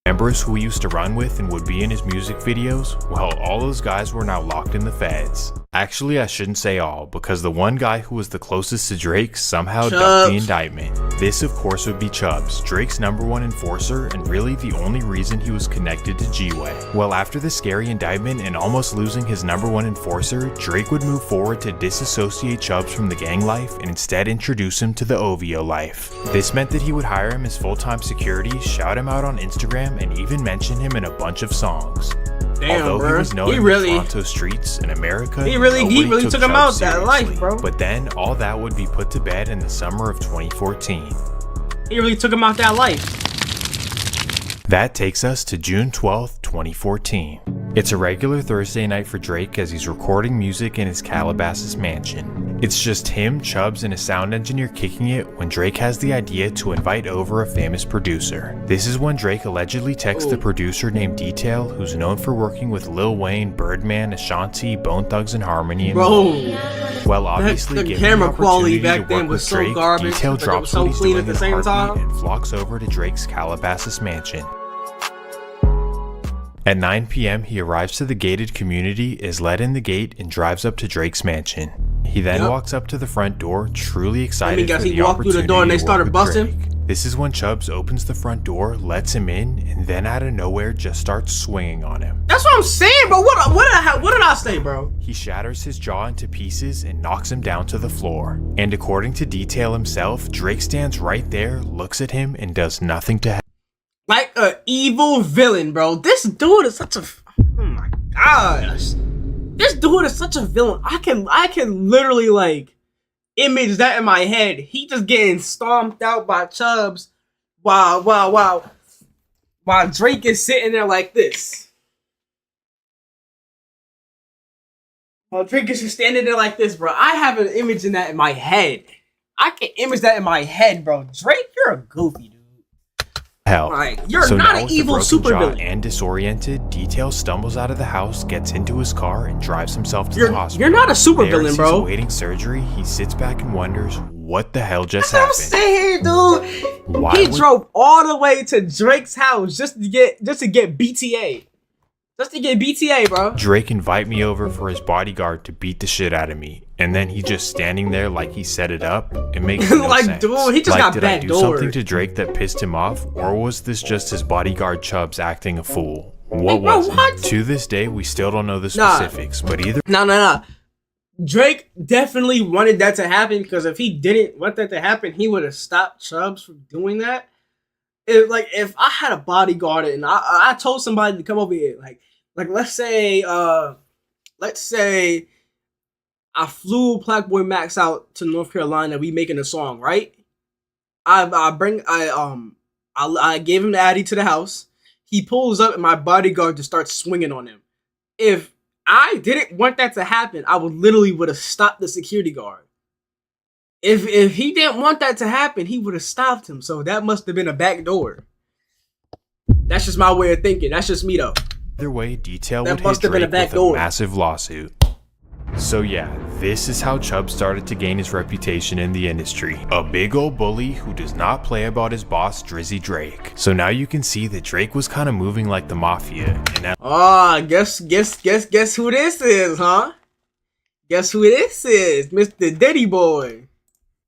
Members who he used to run with and would be in his music videos, well, all those guys were now locked in the feds. Actually, I shouldn't say all, because the one guy who was the closest to Drake somehow ducked the indictment. This, of course, would be Chubbs, Drake's #1 enforcer, and really the only reason he was connected to G-Way. Well, after the scary indictment and almost losing his #1 enforcer, Drake would move forward to disassociate Chubbs from the gang life and instead introduce him to the OVO life. This meant that he would hire him as full-time security, shout him out on Instagram, and even mention him in a bunch of songs. Damn, although bro. He was known in the Toronto streets in America, he really took him out that life, bro. But then all that would be put to bed in the summer of 2014. He really took him out that life. That takes us to June 12th, 2014. It's a regular Thursday night for Drake as he's recording music in his Calabasas mansion. It's just him, Chubbs, and a sound engineer kicking it when Drake has the idea to invite over a famous producer. This is when Drake allegedly texts the producer named Detail, who's known for working with Lil Wayne, Birdman, Ashanti, Bone Thugs and Harmony, and more. Well, obviously, the given camera the quality opportunity back to then work was with so Drake, garbage. Detail It was drops so what he's clean doing at the in a same heartbeat time. and flocks over to Drake's Calabasas mansion. At 9 p.m., he arrives to the gated community, is let in the gate, and drives up to Drake's mansion. He then walks up to the front door, truly excited for the walked through the door and they started busting. This is when Chubbs opens the front door, lets him in, and then out of nowhere just starts swinging on him. That's what I'm saying, bro. What did I say, bro? He shatters his jaw into pieces and knocks him down to the floor. And according to Detail himself, Drake stands right there, looks at him, and does nothing to help. Like an evil villain, bro. This dude is such a... Oh my gosh. This dude is such a villain. I can literally, like, image that in my head. He just getting stomped out by Chubbs while Drake is sitting there like this. While Drake is just standing there like this, bro. I have an image in that in my head. I can image that in my head, bro. Drake, you're a goofy dude. Hell. Right. You're so not now an with evil the broken jaw supervillain. and disoriented, Detail stumbles out of the house, gets into his car, and drives himself to the hospital. You're not a supervillain, There, as bro. he's awaiting surgery, he sits back and wonders what the hell just That's happened. what I'm saying, dude. Why He would- drove all the way to Drake's house just to get BTA. Just to get BTA, bro. Drake invite me over for his bodyguard to beat the shit out of me, and then he just standing there like he set it up. It makes no Like, sense. dude, he just like, got did I do backdoored. something to Drake that pissed him off, or was this just his bodyguard Chubbs acting a fool? What was it? To this day, we still don't know the Nah. specifics, but either... No. Drake definitely wanted that to happen because if he didn't want that to happen, he would have stopped Chubbs from doing that. If I had a bodyguard and I told somebody to come over here, let's say I flew Black Boy Max out to North Carolina, we making a song, right? I gave him the Addy to the house. He pulls up and my bodyguard just starts swinging on him. If I didn't want that to happen, I would have stopped the security guard. If he didn't want that to happen, he would have stopped him. So that must have been a back door. That's just my way of thinking. That's just me though. Either way, Detail That would hit must have been a Drake with back door. a massive lawsuit. So yeah, this is how Chubb started to gain his reputation in the industry. A big old bully who does not play about his boss Drizzy Drake. So now you can see that Drake was kind of moving like the mafia. And guess who this is, huh? Guess who this is? Mr. Diddy Boy.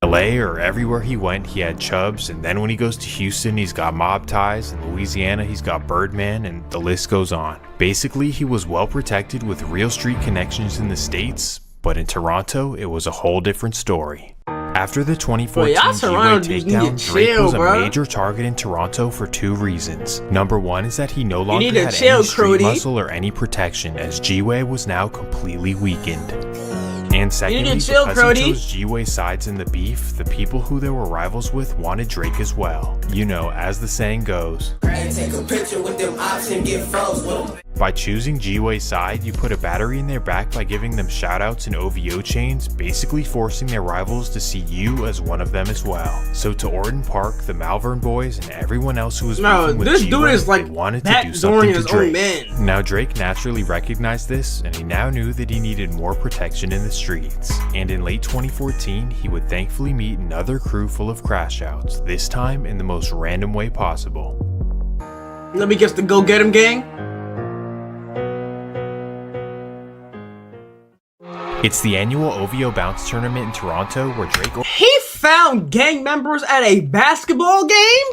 LA or everywhere he went, he had Chubbs, and then when he goes to Houston, he's got mob ties, in Louisiana, he's got Birdman, and the list goes on. Basically, he was well protected with real street connections in the States, but in Toronto, it was a whole different story. After the 2014 G-Way takedown, Drake was a major target in Toronto for two reasons. Number one is that he no longer had any street muscle or any protection, as G-Way was now completely weakened. And secondly, because he chose G-Way sides in the beef, the people who they were rivals with wanted Drake as well. You know, as the saying goes, take a picture with them ops and get froze with them. By choosing G-Way's side, you put a battery in their back by giving them shoutouts and OVO chains, basically forcing their rivals to see you as one of them as well. So to Orton Park, the Malvern boys, and everyone else who was beefing with G-Way, they wanted to do something to Drake. Now Drake naturally recognized this, and he now knew that he needed more protection in the streets. And in late 2014, he would thankfully meet another crew full of crash outs, this time in the most random way possible. Let me guess, the Go Get 'Em gang? It's the annual OVO Bounce tournament in Toronto where Drake... He found gang members at a basketball game?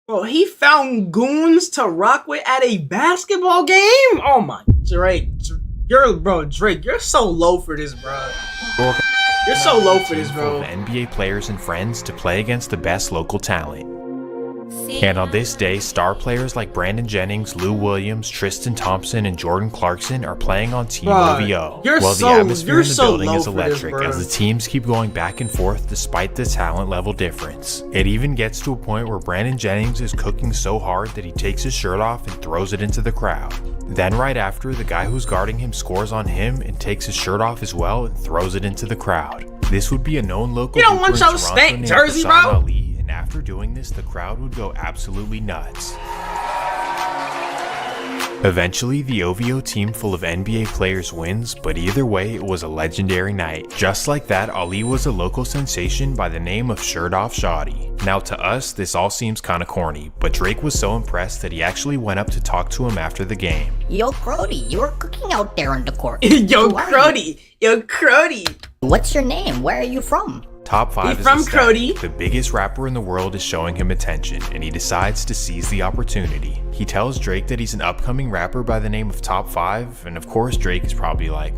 Bro, he found goons to rock with at a basketball game? Oh my, Drake. Drake, you're so low for this, bro. You're so low for this, bro. NBA players and friends to play against the best local talent. And on this day, star players like Brandon Jennings, Lou Williams, Tristan Thompson, and Jordan Clarkson are playing on Team OVO. The atmosphere in the building is electric as the teams keep going back and forth despite the talent level difference. It even gets to a point where Brandon Jennings is cooking so hard that he takes his shirt off and throws it into the crowd. Then right after, the guy who's guarding him scores on him and takes his shirt off as well and throws it into the crowd. This would be a known local you don't want your stank jersey, bro? Ali, and after doing this, the crowd would go absolutely nuts. Eventually, the OVO team full of NBA players wins, but either way, it was a legendary night. Just like that, Ali was a local sensation by the name of Shirt Off Shawty. Now to us, this all seems kinda corny, but Drake was so impressed that he actually went up to talk to him after the game. Yo, Crody, you were cooking out there on the court. Yo, Crody. What's your name? Where are you from? Top 5 is from ecstatic. The biggest rapper in the world is showing him attention, and he decides to seize the opportunity. He tells Drake that he's an upcoming rapper by the name of Top 5, and of course Drake is probably like,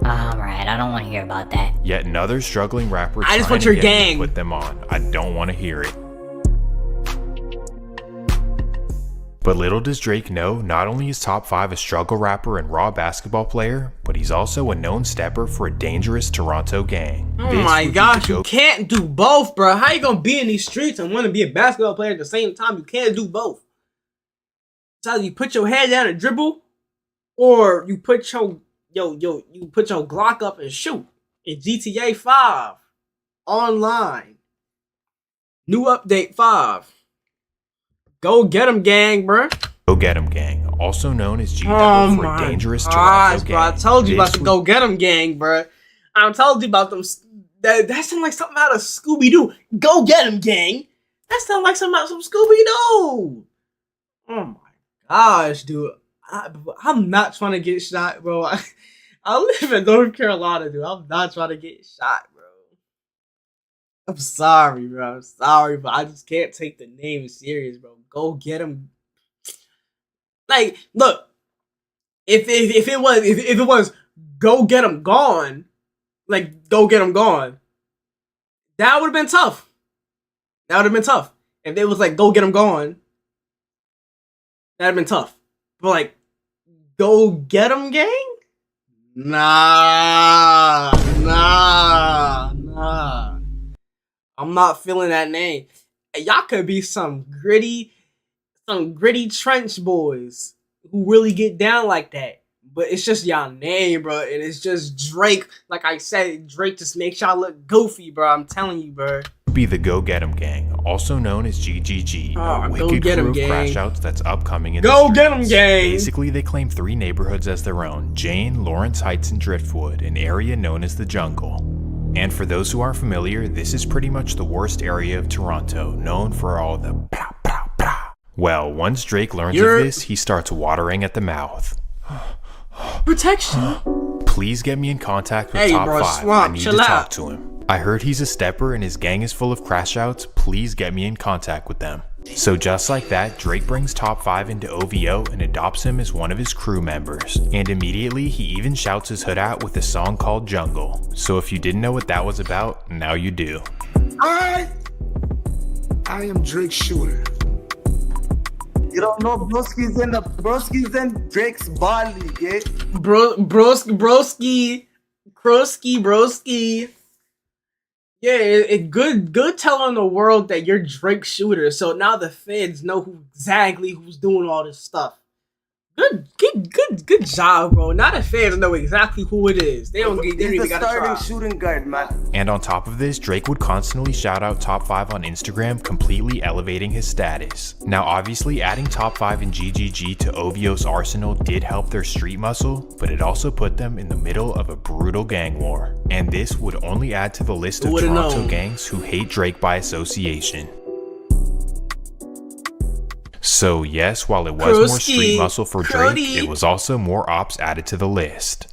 alright, I don't want to hear about that. Yet another struggling rapper I just want your gang. Put them on. I don't want to hear it. But little does Drake know, not only is Top 5 a struggle rapper and raw basketball player, but he's also a known stepper for a dangerous Toronto gang. Oh my gosh, you can't do both, bro. How you gonna be in these streets and want to be a basketball player at the same time? You can't do both. So you put your head down and dribble, or you put your Glock up and shoot in GTA 5 online. New update 5. Go Get 'Em gang, bro. Go Get 'Em gang, also known as G-Level for a dangerous Toronto gang. Bro, I told you about the Go Get 'Em gang, bro. I told you about them. That sounds like something out of Scooby-Doo. Go Get 'Em gang. That sounds like something out of Scooby-Doo. Oh my gosh, dude. I'm not trying to get shot, bro. I live in North Carolina, dude. I'm not trying to get shot, bro. I'm sorry, bro. I'm sorry, but I just can't take the name serious, bro. Go Get 'Em. Like, look. if it was go get him gone, like go get him gone, that would have been tough. That would have been tough. If it was like go get him gone, that'd have been tough. But like go get him gang? Nah. I'm not feeling that name. Y'all could be some gritty trench boys who really get down like that. But it's just y'all name, bro. And it's just Drake. Like I said, Drake just makes y'all look goofy, bro. I'm telling you, bro. Be the Go Get 'em Gang, also known as GGG, a wicked crew of crash outs that's upcoming in the streets. Go Get 'em Gang! Basically, they claim 3 neighborhoods as their own: Jane, Lawrence Heights, and Driftwood, an area known as the Jungle. And for those who aren't familiar, this is pretty much the worst area of Toronto, known for all the blah, blah, blah. Well, once Drake learns of this, he starts watering at the mouth. Protection. Please get me in contact with Top 5. I need to talk to him. I heard he's a stepper and his gang is full of crash outs. Please get me in contact with them. So just like that, Drake brings Top 5 into OVO and adopts him as one of his crew members. And immediately, he even shouts his hood out with a song called Jungle. So if you didn't know what that was about, now you do. I am Drake Shooter. You don't know Broski's in Drake's ball league, eh? Broski. Yeah, it good telling the world that you're Drake Shooter. So now the feds know exactly who's doing all this stuff. Good job, bro. Now the fans know exactly who it is. They don't even gotta try. Shooting guard, man. And on top of this, Drake would constantly shout out Top 5 on Instagram, completely elevating his status. Now obviously adding Top 5 and GGG to OVO's arsenal did help their street muscle, but it also put them in the middle of a brutal gang war. And this would only add to the list of Toronto gangs who hate Drake by association. So yes, while it was more street muscle for Drake, it was also more ops added to the list.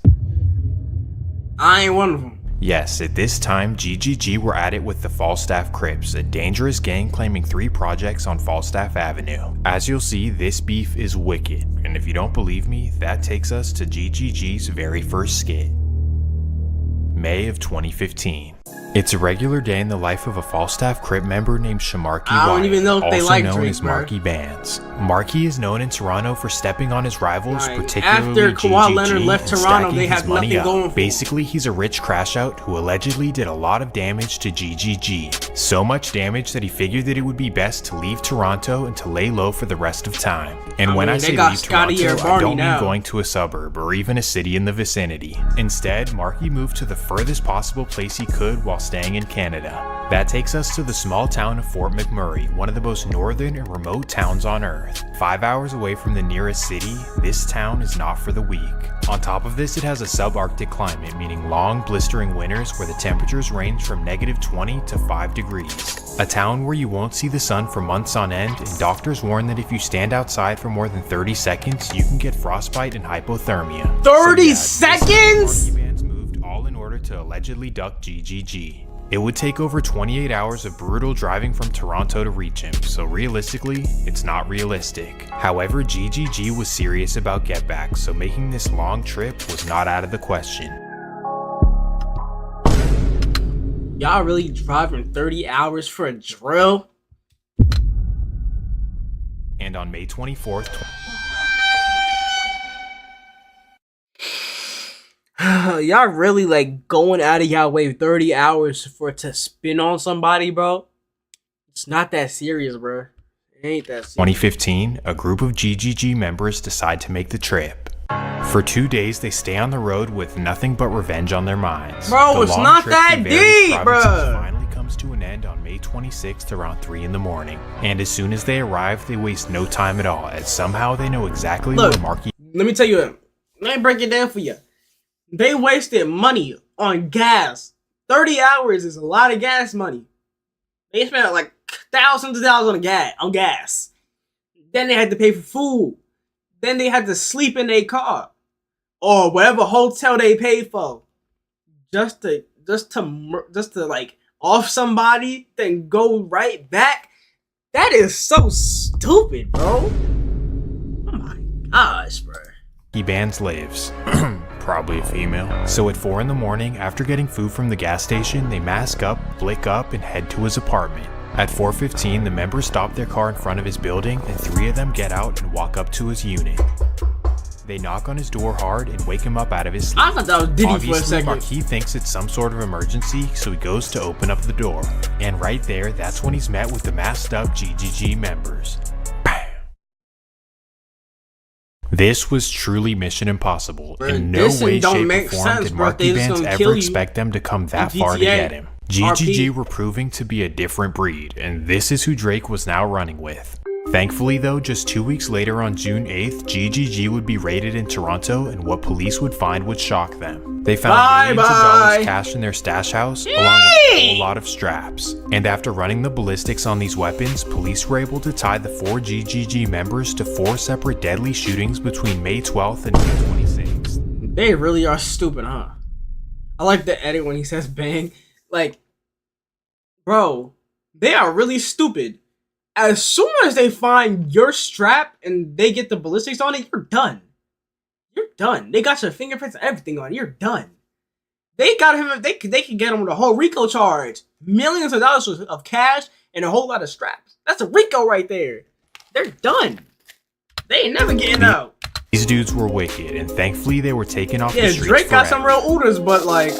I ain't one of them. Yes, at this time, GGG were at it with the Falstaff Crips, a dangerous gang claiming 3 projects on Falstaff Avenue. As you'll see, this beef is wicked, and if you don't believe me, that takes us to GGG's very first skit. May of 2015. It's a regular day in the life of a Falstaff Crip member named Shamarky I don't even know if they like known Drake, as bro. Marky Bands. Marky is known in Toronto for stepping on his rivals, Like, particularly after Kawhi GGG, Leonard left and Toronto, stacking they his had money nothing up. going for them. Basically, he's a rich crash out who allegedly did a lot of damage to GGG. So much damage that he figured that it would be best to leave Toronto and to lay low for the rest of time. And when I say leave Toronto, I don't mean going to a suburb or even a city in the vicinity. Instead, Marky moved to the furthest possible place he could while staying in Canada. That takes us to the small town of Fort McMurray, one of the most northern and remote towns on Earth. 5 hours away from the nearest city, this town is not for the weak. On top of this, it has a subarctic climate, meaning long, blistering winters where the temperatures range from -20 to 5 degrees. A town where you won't see the sun for months on end, and doctors warn that if you stand outside for more than 30 seconds, you can get frostbite and hypothermia. 30 seconds?! Marky Bands moved all in order to allegedly duck GGG. It would take over 28 hours of brutal driving from Toronto to reach him, so realistically, it's not realistic. However, GGG was serious about get back, so making this long trip was not out of the question. Y'all really driving 30 hours for a drill? And on May 24th, Y'all really like going out of y'all way 30 hours for it to spin on somebody, bro? It's not that serious, bro. It ain't that serious. 2015, a group of GGG members decide to make the trip. For 2 days, they stay on the road with nothing but revenge on their minds. Bro, The it's long not trip that through various deep, provinces bro. finally comes to an end on May 26th around 3 in the morning. And as soon as they arrive, they waste no time at all, as somehow they know exactly where Marky... Let me tell you, let me break it down for you. They wasted money on gas. 30 hours is a lot of gas money. They spent like thousands of dollars on gas. Then they had to pay for food. Then they had to sleep in their car or whatever hotel they paid for, just to like off somebody, then go right back. That is so stupid, bro. Oh my gosh, bro. Marky Bands lives. Probably a female. So at 4 in the morning, after getting food from the gas station, they mask up, flick up, and head to his apartment. At 4:15, the members stop their car in front of his building, and 3 of them get out and walk up to his unit. They knock on his door hard and wake him up out of his sleep. I thought that was Diddy Obviously, for a second. Marquis thinks it's some sort of emergency, so he goes to open up the door. And right there, that's when he's met with the masked up GGG members. Bam! This was truly Mission Impossible. In no way, shape, or form did Marky Bands ever expect them to come that far to get him. GGG were proving to be a different breed, and this is who Drake was now running with. Thankfully though, just 2 weeks later on June 8th, GGG would be raided in Toronto, and what police would find would shock them. They found millions of dollars cash in their stash house, along with a whole lot of straps. And after running the ballistics on these weapons, police were able to tie the 4 GGG members to 4 separate deadly shootings between May 12th and May 26th. They really are stupid, huh? I like the edit when he says bang. Like, bro, they are really stupid. As soon as they find your strap and they get the ballistics on it, you're done. You're done. They got your fingerprints and everything on it. You're done. They got him. They could get him with a whole RICO charge, millions of dollars of cash, and a whole lot of straps. That's a RICO right there. They're done. They ain't never getting out. These dudes were wicked, and thankfully they were taken off the Yeah, streets Drake got forever. some real ooders, but like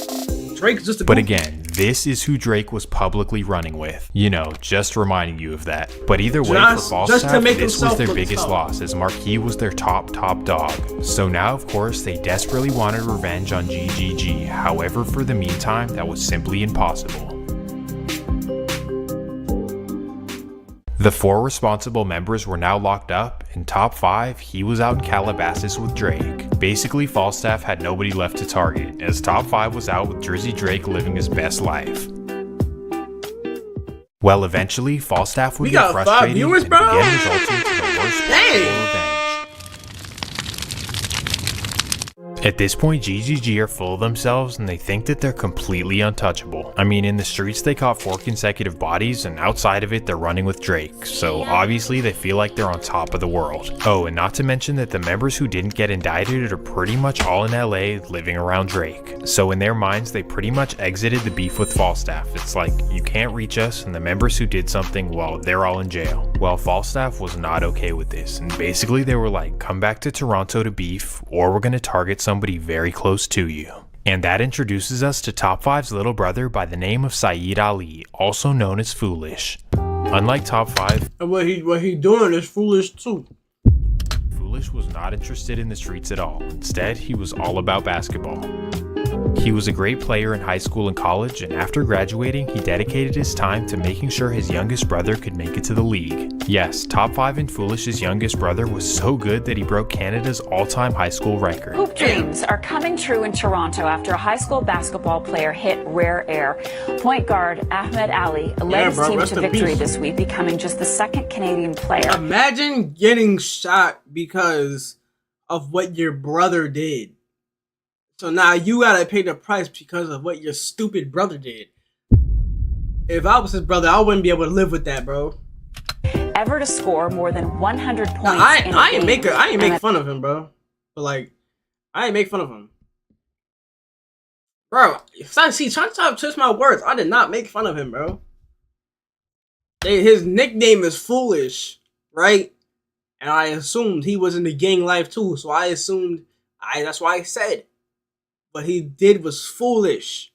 Drake's just a. But goofy. again, this is who Drake was publicly running with. You know, just reminding you of that. But either way, for Falstaff, this was their biggest loss, as Marquis was their top dog. So now, of course, they desperately wanted revenge on GGG. However, for the meantime, that was simply impossible. The 4 responsible members were now locked up, and top 5, he was out in Calabasas with Drake. Basically, Falstaff had nobody left to target, as top 5 was out with Drizzy Drake living his best life. Well, eventually, Falstaff would get frustrated viewers, and bro? begin resulting to the worst possible revenge. At this point, GGG are full of themselves and they think that they're completely untouchable. I mean, in the streets they caught 4 consecutive bodies, and outside of it they're running with Drake, so obviously they feel like they're on top of the world. Oh, and not to mention that the members who didn't get indicted are pretty much all in LA living around Drake. So in their minds, they pretty much exited the beef with Falstaff. It's like, you can't reach us, and the members who did something, well, they're all in jail. Well, Falstaff was not okay with this, and basically they were like, come back to Toronto to beef, or we're gonna target somebody very close to you. And that introduces us to Top 5's little brother by the name of Saeed Ali, also known as Foolish. Unlike Top 5, and what he doing is foolish too. Foolish was not interested in the streets at all. Instead, he was all about basketball. He was a great player in high school and college, and after graduating, he dedicated his time to making sure his youngest brother could make it to the league. Yes, Top 5 and Foolish's youngest brother was so good that he broke Canada's all-time high school record. Hoop dreams are coming true in Toronto after a high school basketball player hit rare air. Point guard Ahmed Ali led his team to victory this week, becoming just the 2nd Canadian player. Imagine getting shot because of what your brother did. So now you gotta pay the price because of what your stupid brother did. If I was his brother, I wouldn't be able to live with that, bro. Ever to score more than 100 points. Now, I ain't make fun of him, bro. But like, I ain't make fun of him, bro. See, try to twist my words. I did not make fun of him, bro. His nickname is Foolish, right? And I assumed he was in the gang life too, so I assumed that's why I said. What he did was foolish.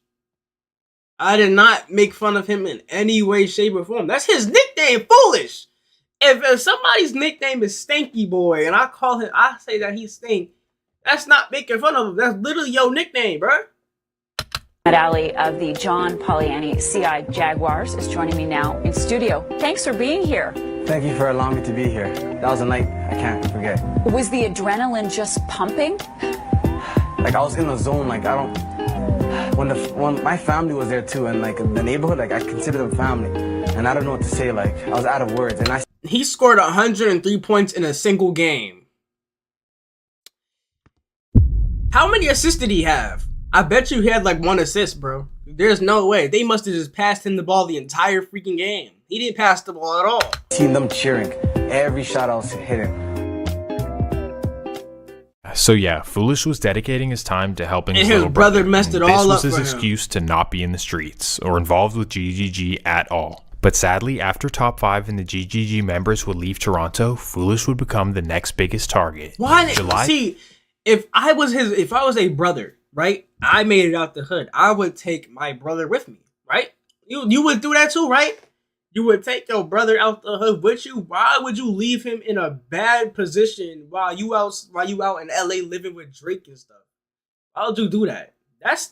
I did not make fun of him in any way, shape, or form. That's his nickname, Foolish. If somebody's nickname is Stanky Boy and I say that he stink, that's not making fun of him. That's literally your nickname, bro. Ahmed Ali of the John Poliani CI Jaguars is joining me now in studio. Thanks for being here. Thank you for allowing me to be here. That was a night I can't forget. Was the adrenaline just pumping? Like, I was in the zone. Like, I don't, when my family was there too, and like the neighborhood, like I consider them family, and I don't know what to say. Like, I was out of words, and he scored 103 points in a single game. How many assists did he have? I bet you he had like 1 assist, bro. There's no way. They must have just passed him the ball the entire freaking game. He didn't pass the ball at all. Seen them cheering every shot I was hitting. So yeah, Foolish was dedicating his time to helping his his little brother messed it all up This was his for him. excuse to not be in the streets or involved with GGG at all. But sadly, after Top 5 and the GGG members would leave Toronto, Foolish would become the next biggest target. Why? See, if I was a brother, right? I made it out the hood. I would take my brother with me, right? You would do that too, right? You would take your brother out the hood with you. Why would you leave him in a bad position while you out in LA living with Drake and stuff? Why would you do that? That's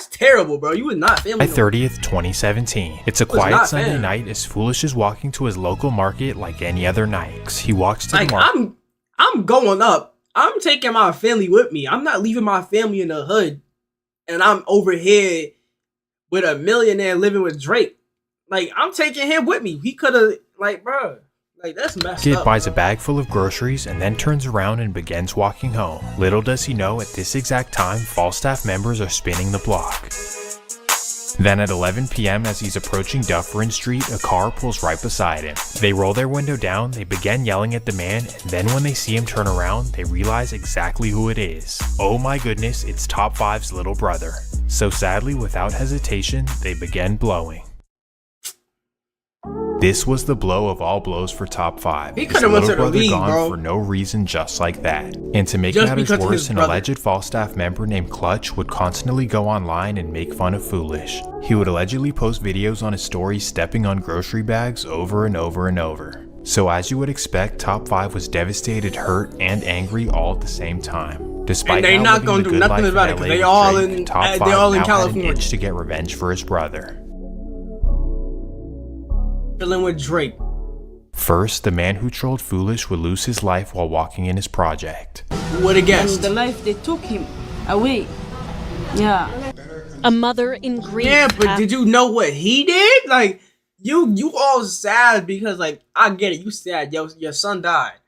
terrible, bro. You would not family. July 30th, 2017. It's a quiet Sunday night as Foolish is walking to his local market like any other night. He walks to the market. I'm going up. I'm taking my family with me. I'm not leaving my family in the hood, and I'm over here with a millionaire living with Drake. Like, I'm taking him with me. He could have, like, bro, like, that's messed up. Buys a bag full of groceries and then turns around and begins walking home. Little does he know, at this exact time, Falstaff members are spinning the block. Then at 11 p.m. as he's approaching Dufferin Street, a car pulls right beside him. They roll their window down, they begin yelling at the man, and then when they see him turn around, they realize exactly who it is. Oh my goodness, it's Top 5's little brother. So sadly, without hesitation, they begin blowing. This was the blow of all blows for Top 5. He could have went to the league, gone bro. For no reason just like that. And to make Just matters because of worse, his an brother. alleged Falstaff member named Clutch would constantly go online and make fun of Foolish. He would allegedly post videos on his stories stepping on grocery bags over and over and over. So as you would expect, Top 5 was devastated, hurt, and angry all at the same time. Despite And they now not living gonna the do good nothing life about in it, 'cause LA they with all Drake, in- Top they're 5 all in now had an California. itch to get revenge for his brother. Chilling with Drake. First, the man who trolled Foolish would lose his life while walking in his project. What a guess. And the life they took him away. Yeah. A mother in grief. Yeah, but did you know what he did? Like, you all sad because, like, I get it. You sad. Your son died.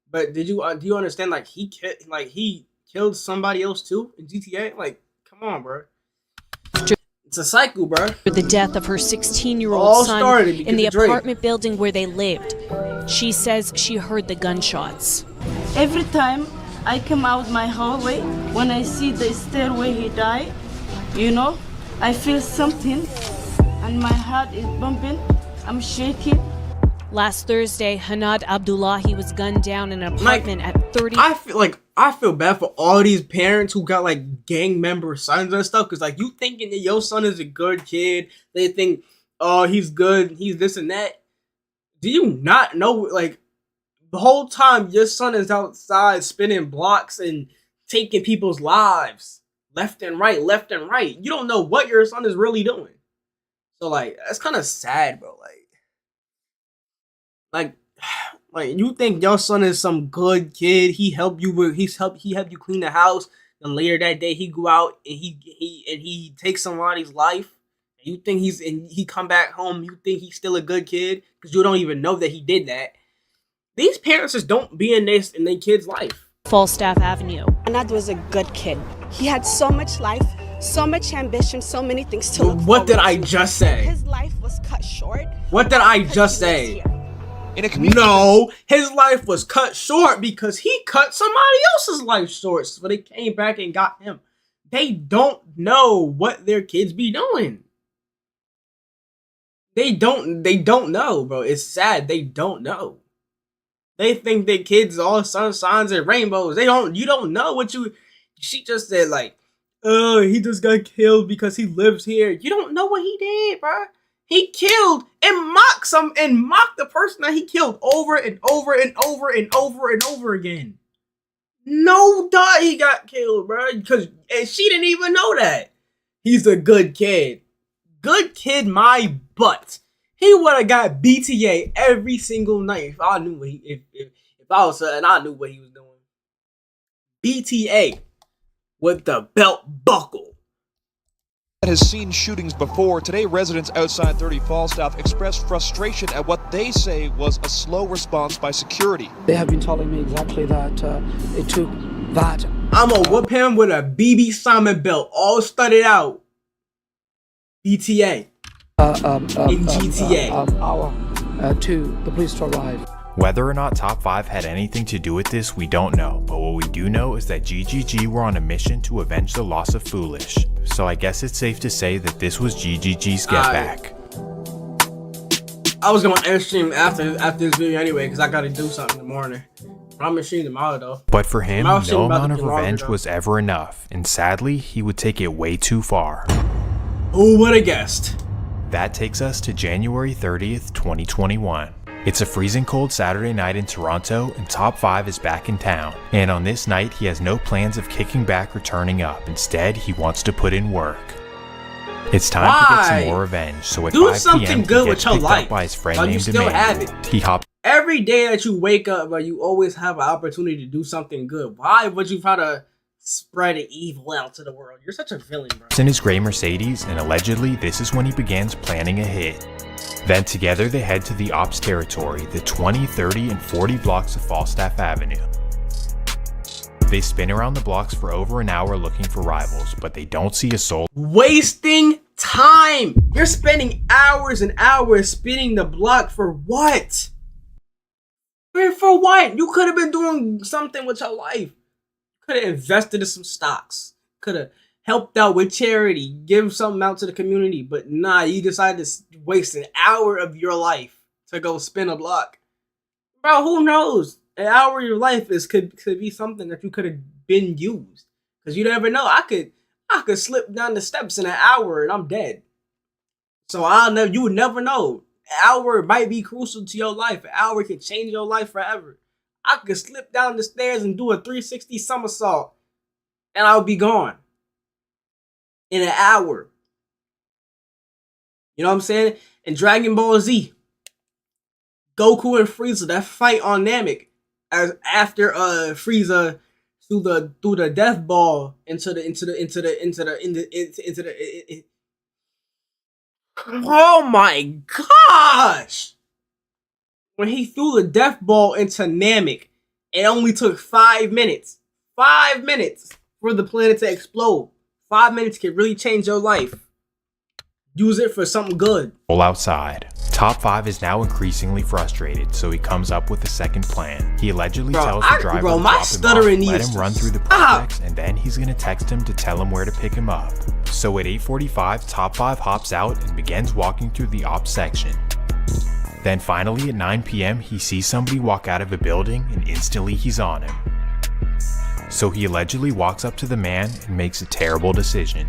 But do you understand? Like, he killed somebody else too in GTA. Like, come on, bro. It's a cycle, bro. The death of her 16-year-old All son started because in the of Drake. apartment building where they lived. She says she heard the gunshots. Every time I come out my hallway, when I see the stairway he died, you know, I feel something and my heart is bumping. I'm shaking. Last Thursday, Hanad Abdullahi was gunned down in an apartment at 30. I feel bad for all these parents who got like gang member sons and stuff, because like you thinking that your son is a good kid, they think, oh, he's good, he's this and that. Do you not know, like, the whole time your son is outside spinning blocks and taking people's lives left and right. You don't know what your son is really doing. So like that's kind of sad, bro. Like you think your son is some good kid? He helped you clean the house. Then later that day he go out and he takes somebody's life. And you think he come back home. You think he's still a good kid because you don't even know that he did that. These parents just don't be in their kid's life. Falstaff Avenue. Anad was a good kid. He had so much life, so much ambition, so many things to look What did forward I to. just say? His life was cut short. What did I just say? No, his life was cut short because he cut somebody else's life short. So they came back and got him. They don't know what their kids be doing. They don't know, bro. It's sad. They don't know. They think their kids all sunshines and rainbows. You don't know what she just said, like, oh, he just got killed because he lives here. You don't know what he did, bro. He killed and mocked the person that he killed over and over and over and over and over again. No doubt he got killed, bro. And she didn't even know that. He's a good kid. Good kid, my butt. He would have got BTA every single night if I knew what if I was and I knew what he was doing. BTA with the belt buckle. Has seen shootings before. Today, residents outside 30 Falstaff expressed frustration at what they say was a slow response by security. They have been telling me exactly that it took that. I'm gonna whoop him with a BB Simon belt, all studded out. BTA. In GTA. Hour to the police to arrive. Whether or not Top 5 had anything to do with this, we don't know, but what we do know is that GGG were on a mission to avenge the loss of Foolish. So I guess it's safe to say that this was GGG's get back. I was gonna end stream after this video anyway, because I gotta do something in the morning. But I'm gonna stream tomorrow though. But for him, no amount of revenge was ever enough, and sadly, he would take it way too far. Who would have guessed? That takes us to January 30th, 2021. It's a freezing cold Saturday night in Toronto, and Top 5 is back in town. And on this night, he has no plans of kicking back or turning up. Instead, he wants to put in work. It's time to get some more revenge, so at 5 p.m. good he with gets your picked life, up by his friend but you named still have Emmanuel. it. He hops Every day that you wake up, but you always have an opportunity to do something good. Why would you try to spread evil out to the world? You're such a villain, bro. in his gray Mercedes, and allegedly this is when he begins planning a hit. Then together they head to the ops territory, the 20, 30, and 40 blocks of Falstaff Avenue. They spin around the blocks for over an hour looking for rivals, but they don't see a soul. Wasting time! You're spending hours and hours spinning the block for what? I mean, for what? You could have been doing something with your life. Could have invested in some stocks. Could have helped out with charity. Give something out to the community. But nah, you decided to waste an hour of your life to go spin a block. Bro, who knows? An hour of your life could be something that you could have been used. Because you never know. I could slip down the steps in an hour and I'm dead. So you would never know. An hour might be crucial to your life. An hour can change your life forever. I could slip down the stairs and do a 360 somersault and I'll be gone in an hour. You know what I'm saying? In Dragon Ball Z, Goku and Frieza, that fight on Namek, as after Frieza threw the death ball into the oh my gosh! When he threw the death ball into Namek, it only took 5 minutes. 5 minutes for the planet to explode. 5 minutes can really change your life. Use it for something good. All outside. Top 5 is now increasingly frustrated, so he comes up with a second plan. He allegedly tells the driver to drop him off, let him run through the projects, and then he's gonna text him to tell him where to pick him up. So at 8:45, Top 5 hops out and begins walking through the ops section. Then finally at 9 p.m. he sees somebody walk out of a building and instantly he's on him. So he allegedly walks up to the man and makes a terrible decision.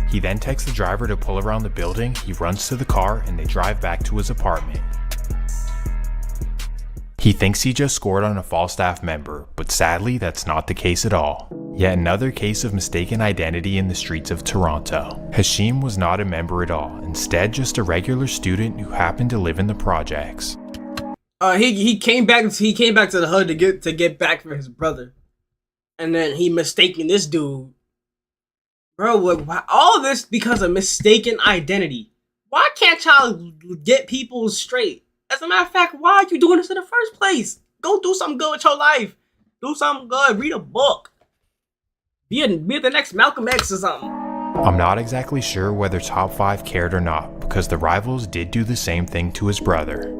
He then texts the driver to pull around the building, he runs to the car, and they drive back to his apartment. He thinks he just scored on a Falstaff member, but sadly that's not the case at all. Yet another case of mistaken identity in the streets of Toronto. Hashim was not a member at all, instead just a regular student who happened to live in the projects. He came back to the hood to get back for his brother. And then he mistaken this dude. Bro, all of this because of mistaken identity. Why can't y'all get people straight? As a matter of fact, why are you doing this in the first place? Go do something good with your life. Do something good. Read a book. Be the next Malcolm X or something. I'm not exactly sure whether Top 5 cared or not, because the rivals did do the same thing to his brother.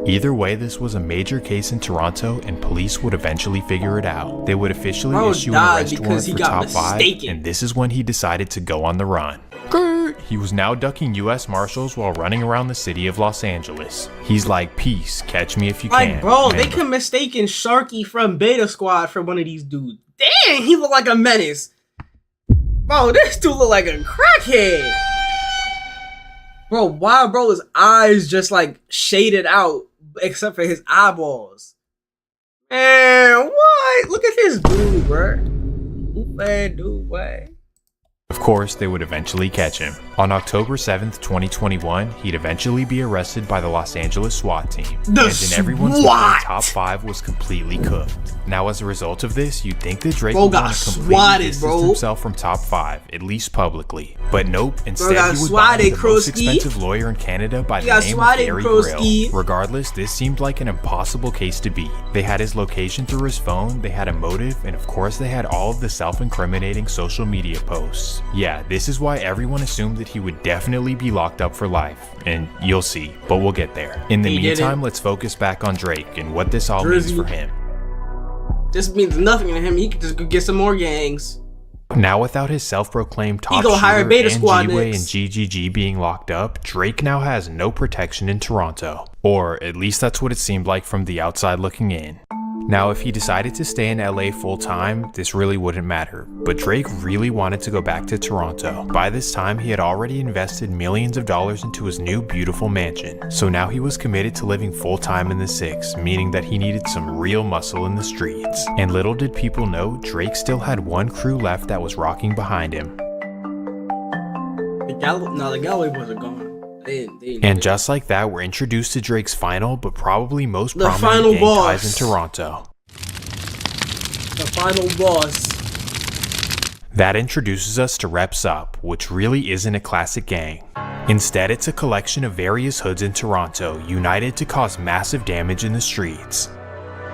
Either way, this was a major case in Toronto, and police would eventually figure it out. They would officially issue an arrest warrant for Top 5, and this is when he decided to go on the run. He was now ducking US Marshals while running around the city of Los Angeles. He's like, peace, catch me if you can. Like, bro, they could mistaken Sharky from Beta Squad for one of these dudes. Dang, he looked like a menace. Bro, this dude look like a crackhead. Bro, why, bro, his eyes just like shaded out except for his eyeballs? Man, what? Look at this dude, bro. Bad dude, what? Of course, they would eventually catch him. On October 7th, 2021, he'd eventually be arrested by the Los Angeles SWAT team. And in everyone's mind, Top 5 was completely cooked. Now, as a result of this, you'd think that Drake would want to completely distance himself from Top 5, at least publicly. But nope, instead he would buy the most expensive lawyer in Canada by the name of Gary Grill. Regardless, this seemed like an impossible case to beat. They had his location through his phone, they had a motive, and of course they had all of the self-incriminating social media posts. Yeah, this is why everyone assumed that he would definitely be locked up for life, and you'll see, but we'll get there. In the meantime, let's focus back on Drake and what this all means for him. This means nothing to him. He could just go get some more gangs. Now without his self-proclaimed top go hire shooter Beta and Squad G-Way and next. GGG being locked up, Drake now has no protection in Toronto. Or at least that's what it seemed like from the outside looking in. Now if he decided to stay in LA full time, this really wouldn't matter, but Drake really wanted to go back to Toronto. By this time he had already invested millions of dollars into his new beautiful mansion, so now he was committed to living full time in the 6, meaning that he needed some real muscle in the streets. And little did people know, Drake still had one crew left that was rocking behind him. The Galloway boys are gone. And just like that, we're introduced to Drake's final, but probably most The prominent final gang boss. ties in Toronto. The final boss. That introduces us to Reps Up, which really isn't a classic gang. Instead, it's a collection of various hoods in Toronto, united to cause massive damage in the streets.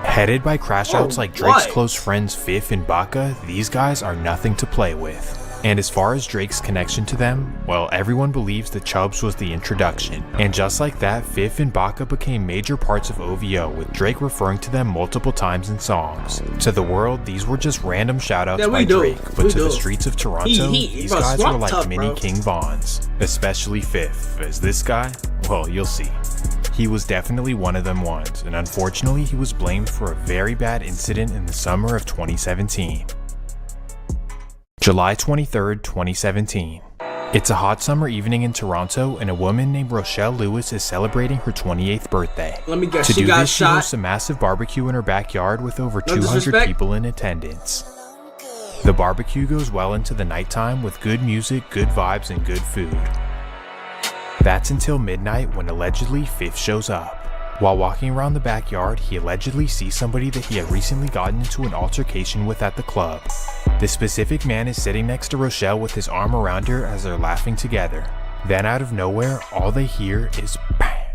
Headed by crash outs like Drake's close friends Fif and Baka, these guys are nothing to play with. And as far as Drake's connection to them, well, everyone believes that Chubbs was the introduction. And just like that, Fif and Baka became major parts of OVO, with Drake referring to them multiple times in songs. To the world, these were just random shoutouts by Drake, but to the streets of Toronto, these guys were like mini King Vons. Especially Fif, as this guy, well, you'll see. He was definitely one of them ones, and unfortunately he was blamed for a very bad incident in the summer of 2017. July 23rd, 2017. It's a hot summer evening in Toronto, and a woman named Rochelle Lewis is celebrating her 28th birthday. Let me guess, to she do got this, she shot? hosts a massive barbecue in her backyard with over 200 disrespect? people in attendance. The barbecue goes well into the nighttime with good music, good vibes, and good food. That's until midnight when allegedly Fif shows up. While walking around the backyard, he allegedly sees somebody that he had recently gotten into an altercation with at the club. The specific man is sitting next to Rochelle with his arm around her as they're laughing together. Then out of nowhere, all they hear is bang.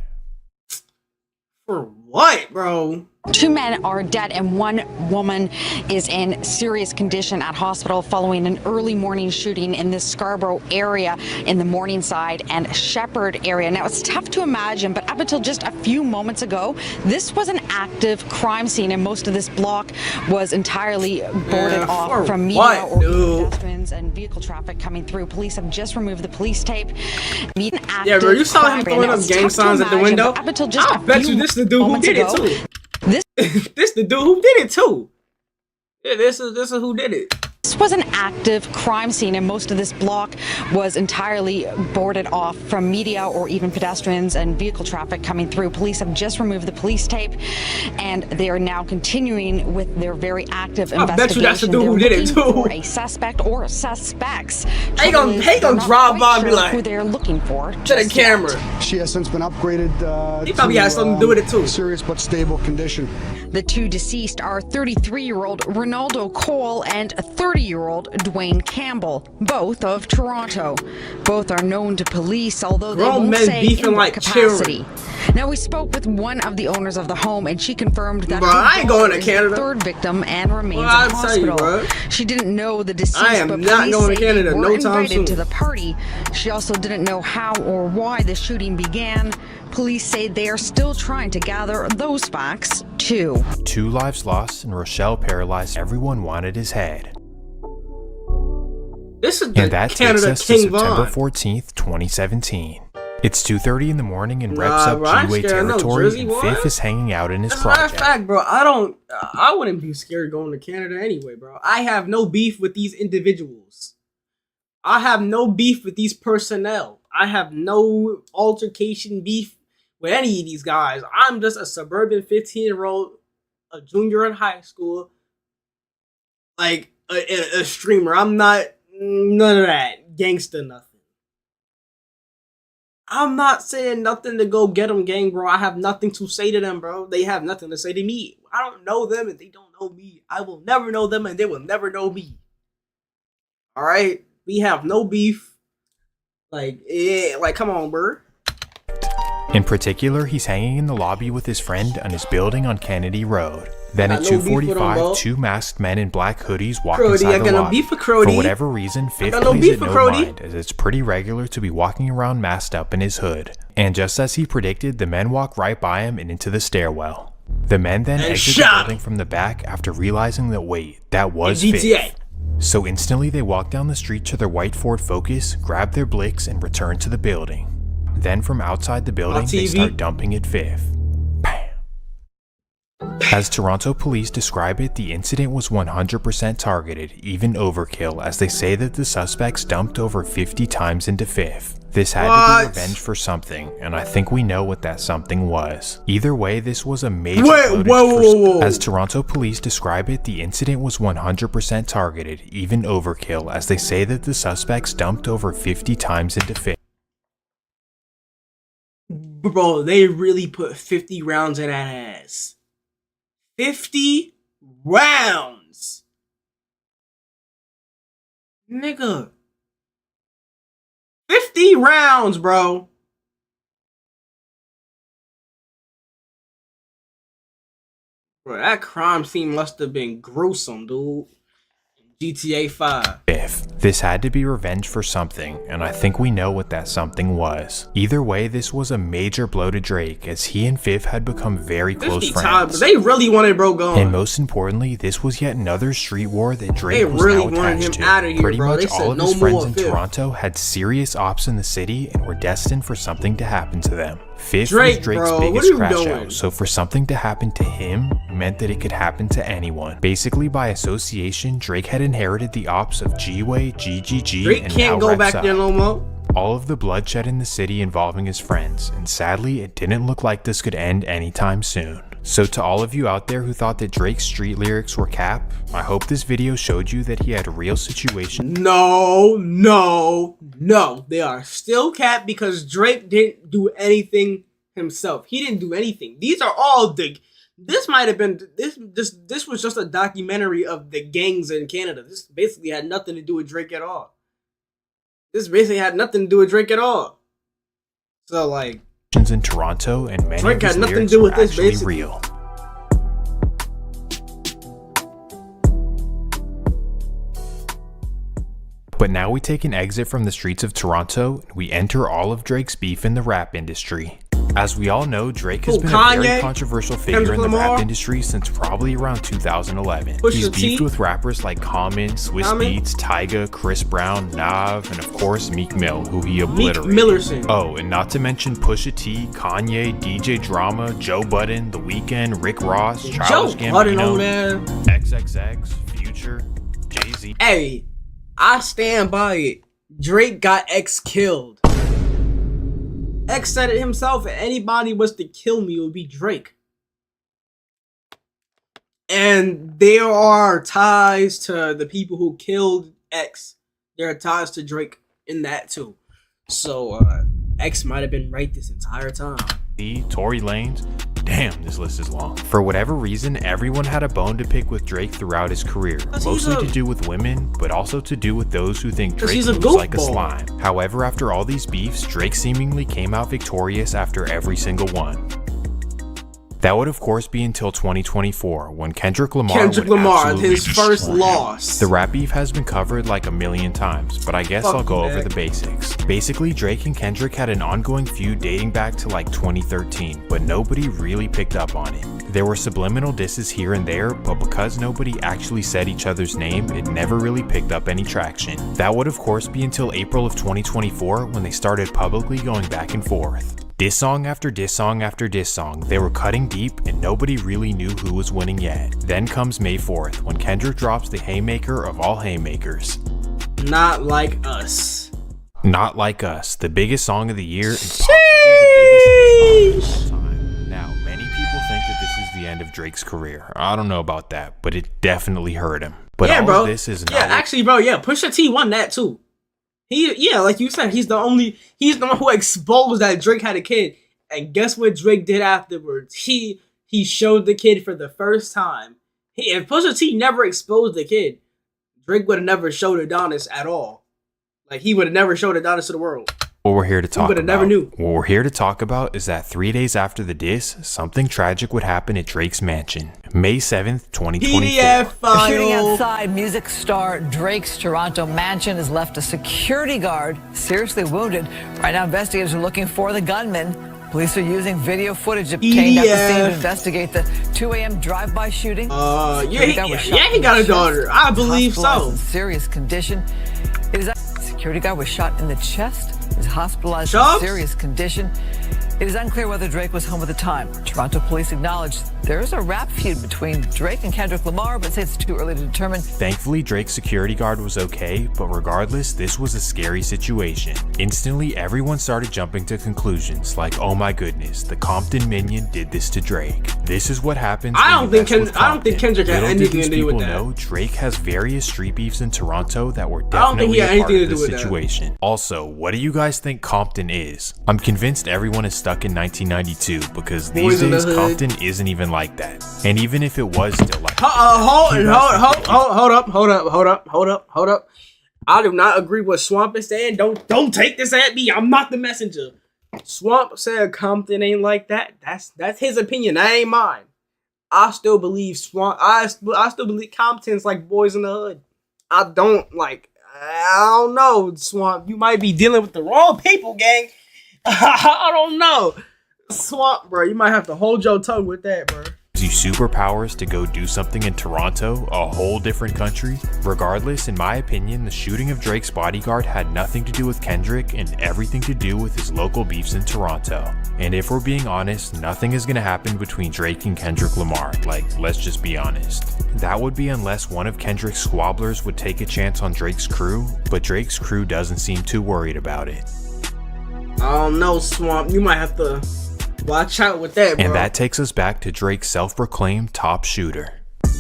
For what, bro? 2 men are dead and 1 woman is in serious condition at hospital following an early morning shooting in the Scarborough area in the Morningside and Shepherd area. Now, it's tough to imagine, but up until just a few moments ago, this was an active crime scene, and most of this block was entirely boarded off from media or pedestrians and vehicle traffic coming through. Police have just removed the police tape. Yeah, bro, you saw him throwing up gang signs at the window? Up until just I bet you this the dude who did it too. This the dude who did it too. Yeah, this is who did it. This was an active crime scene, and most of this block was entirely boarded off from media or even pedestrians and vehicle traffic coming through. Police have just removed the police tape, and they are now continuing with their very active investigation. I bet you that's the dude who did it too. For a suspect or suspects. They gonna drive by and be like, who they're looking for. To the camera. She has since been upgraded. He probably has something to do with it too. Serious but stable condition. The 2 deceased are 33-year-old Ronaldo Cole and 30-year-old Dwayne Campbell, both of Toronto. Both are known to police, although they won't say in what capacity. Now, we spoke with one of the owners of the home, and she confirmed that I ain't going to is Canada. the 3rd victim and remains in I'll hospital. tell you, she didn't know the deceased, I am but not police going to say Canada they were no time invited soon. to the party. She also didn't know how or why the shooting began. Police say they are still trying to gather those facts, too. 2 lives lost and Rochelle paralyzed. Everyone wanted his head. This is the And that takes Canada us to King September Von. 14th, 2017. It's 2:30 in the morning in Reps Up bro, I'm G-Way scared. No, territory, Jersey, and what? Fif is hanging out in his As a matter of project. fact, bro, I wouldn't be scared going to Canada anyway, bro. I have no beef with these individuals. I have no beef with these personnel. I have no altercation beef with any of these guys. I'm just a suburban 15-year-old, a junior in high school, like a streamer. I'm not none of that gangster nothing. I'm not saying nothing to go get them, gang, bro. I have nothing to say to them, bro. They have nothing to say to me. I don't know them and they don't know me. I will never know them and they will never know me. All right? We have no beef. Like, yeah, like, come on, bro. In particular, he's hanging in the lobby with his friend on his building on Kennedy Road. Then at I got no beef with him, 2:45, bro. 2 masked men in black hoodies walk Crody, inside I the got no lobby. beef with Crody. For whatever reason, Fif got no plays beef it with no Crody. mind, as it's pretty regular to be walking around masked up in his hood. And just as he predicted, the men walk right by him and into the stairwell. The men then And exit the shot building from the back after realizing that wait, that was GTA. Fifth. So instantly they walk down the street to their white Ford Focus, grab their blicks, and return to the building. Then from outside the building, they start dumping at Fifth. Bam. As Toronto police describe it, the incident was 100% targeted, even overkill, as they say that the suspects dumped over 50 times into Fifth. This had to be revenge for something, and I think we know what that something was. Either way, this was a major whoa. As Toronto police describe it, the incident was 100% targeted, even overkill, as they say that the suspects dumped over 50 times into Fifth. Bro, they really put 50 rounds in that ass. 50 rounds. Nigga. 50 rounds, bro. Bro, that crime scene must have been gruesome, dude. GTA 5. This had to be revenge for something, and I think we know what that something was. Either way, this was a major blow to Drake, as he and Fifth had become very close friends. They really wanted bro gone. And most importantly, this was yet another street war that Drake was really now wanted attached him to. out of here, Pretty bro. much They said all of no his friends in more Fifth. Toronto had serious ops in the city and were destined for something to happen to them. Fifth Drake, was Drake's bro, what biggest are you crash doing? out, so for something to happen to him meant that it could happen to anyone. Basically, by association, Drake had inherited the ops of G-Way, GGG, Drake and can't now go back Rex there no more. all of the bloodshed in the city involving his friends, and sadly, it didn't look like this could end anytime soon. So to all of you out there who thought that Drake's street lyrics were cap, I hope this video showed you that he had a real situation. No, they are still cap because Drake didn't do anything himself. He didn't do anything. These are all this might have been this was just a documentary of the gangs in Canada. This basically had nothing to do with Drake at all. So like In Toronto, and many Drake of his had nothing to lyrics do were with this, actually basically. real. But now we take an exit from the streets of Toronto, and we enter all of Drake's beef in the rap industry. As we all know, Drake has been a very controversial figure in the rap industry since probably around 2011. He's beefed with rappers like Common, Swiss Beats, Tyga, Chris Brown, Nav, and of course Meek Mill, who he obliterated. Oh, and not to mention Pusha T, Kanye, DJ Drama, Joe Budden, The Weeknd, Rick Ross, Childish Gambino, XXX, Future, Jay-Z. Hey, I stand by it. Drake got X killed. X said it himself, if anybody was to kill me, it would be Drake. And there are ties to the people who killed X. There are ties to Drake in that too. So X might have been right this entire time. Tory Lanez. Damn, this list is long. For whatever reason, everyone had a bone to pick with Drake throughout his career. Mostly to do with women, but also to do with those who think Drake moves like a slime. However, after all these beefs, Drake seemingly came out victorious after every single one. That would of course be until 2024, when Kendrick Lamar his first loss. The rap beef has been covered like a million times, but I guess I'll go over the basics. Basically, Drake and Kendrick had an ongoing feud dating back to like 2013, but nobody really picked up on it. There were subliminal disses here and there, but because nobody actually said each other's name, it never really picked up any traction. That would of course be until April of 2024, when they started publicly going back and forth. Diss song after diss song after diss song, they were cutting deep and nobody really knew who was winning yet. Then comes May 4th, when Kendrick drops the haymaker of all haymakers. Not Like Us. Not Like Us, the biggest song of the year and possibly the biggest song of all time. Now, many people think that this is the end of Drake's career. I don't know about that, but it definitely hurt him. But yeah, all bro. of this is not actually, bro, Pusha T won that too. Like you said, he's the one who exposed that Drake had a kid. And guess what Drake did afterwards? He showed the kid for the first time. If Pusha T never exposed the kid, Drake would have never showed Adonis at all. Like, he would have never showed Adonis to the world. What we're here to talk about. Never knew. What we're here to talk about is that 3 days after the diss, something tragic would happen at Drake's mansion. May 7th, 2024. The shooting outside music star Drake's Toronto mansion has left a security guard seriously wounded. Right now, investigators are looking for the gunman. Police are using video footage obtained at the scene to investigate the 2 a.m. drive-by shooting. Yeah, he got a daughter. I believe so. In serious condition. Security guard was shot in the chest. Is hospitalized in serious condition. It is unclear whether Drake was home at the time. Toronto police acknowledge there is a rap feud between Drake and Kendrick Lamar, but say it's too early to determine. Thankfully, Drake's security guard was okay, but regardless, this was a scary situation. Instantly, everyone started jumping to conclusions like, oh my goodness, the Compton minion did this to Drake. This is what happens. I don't think Kendrick had anything to do with that. Know, Drake has various street beefs in Toronto that were definitely a part of the situation. Also, what do you guys think Compton is? I'm convinced everyone is stuck in 1992 because these days Compton isn't even like that. And even if it was still like hold up. I do not agree with Swamp is saying. Don't take this at me. I'm not the messenger. Swamp said Compton ain't like that. That's his opinion. That ain't mine. I still believe Swamp. I still believe Compton's like Boys in the Hood. I don't know, Swamp. You might be dealing with the wrong people, gang. I don't know. Swamp, bro. You might have to hold your tongue with that, bro. You superpowers to go do something in Toronto, a whole different country. Regardless, in my opinion, the shooting of Drake's bodyguard had nothing to do with Kendrick and everything to do with his local beefs in Toronto. And if we're being honest, nothing is gonna happen between Drake and Kendrick Lamar. Like, let's just be honest. That would be unless one of Kendrick's squabblers would take a chance on Drake's crew, but Drake's crew doesn't seem too worried about it. I don't know, Swamp. You might have to watch out with that, bro. And that takes us back to Drake's self-proclaimed top shooter.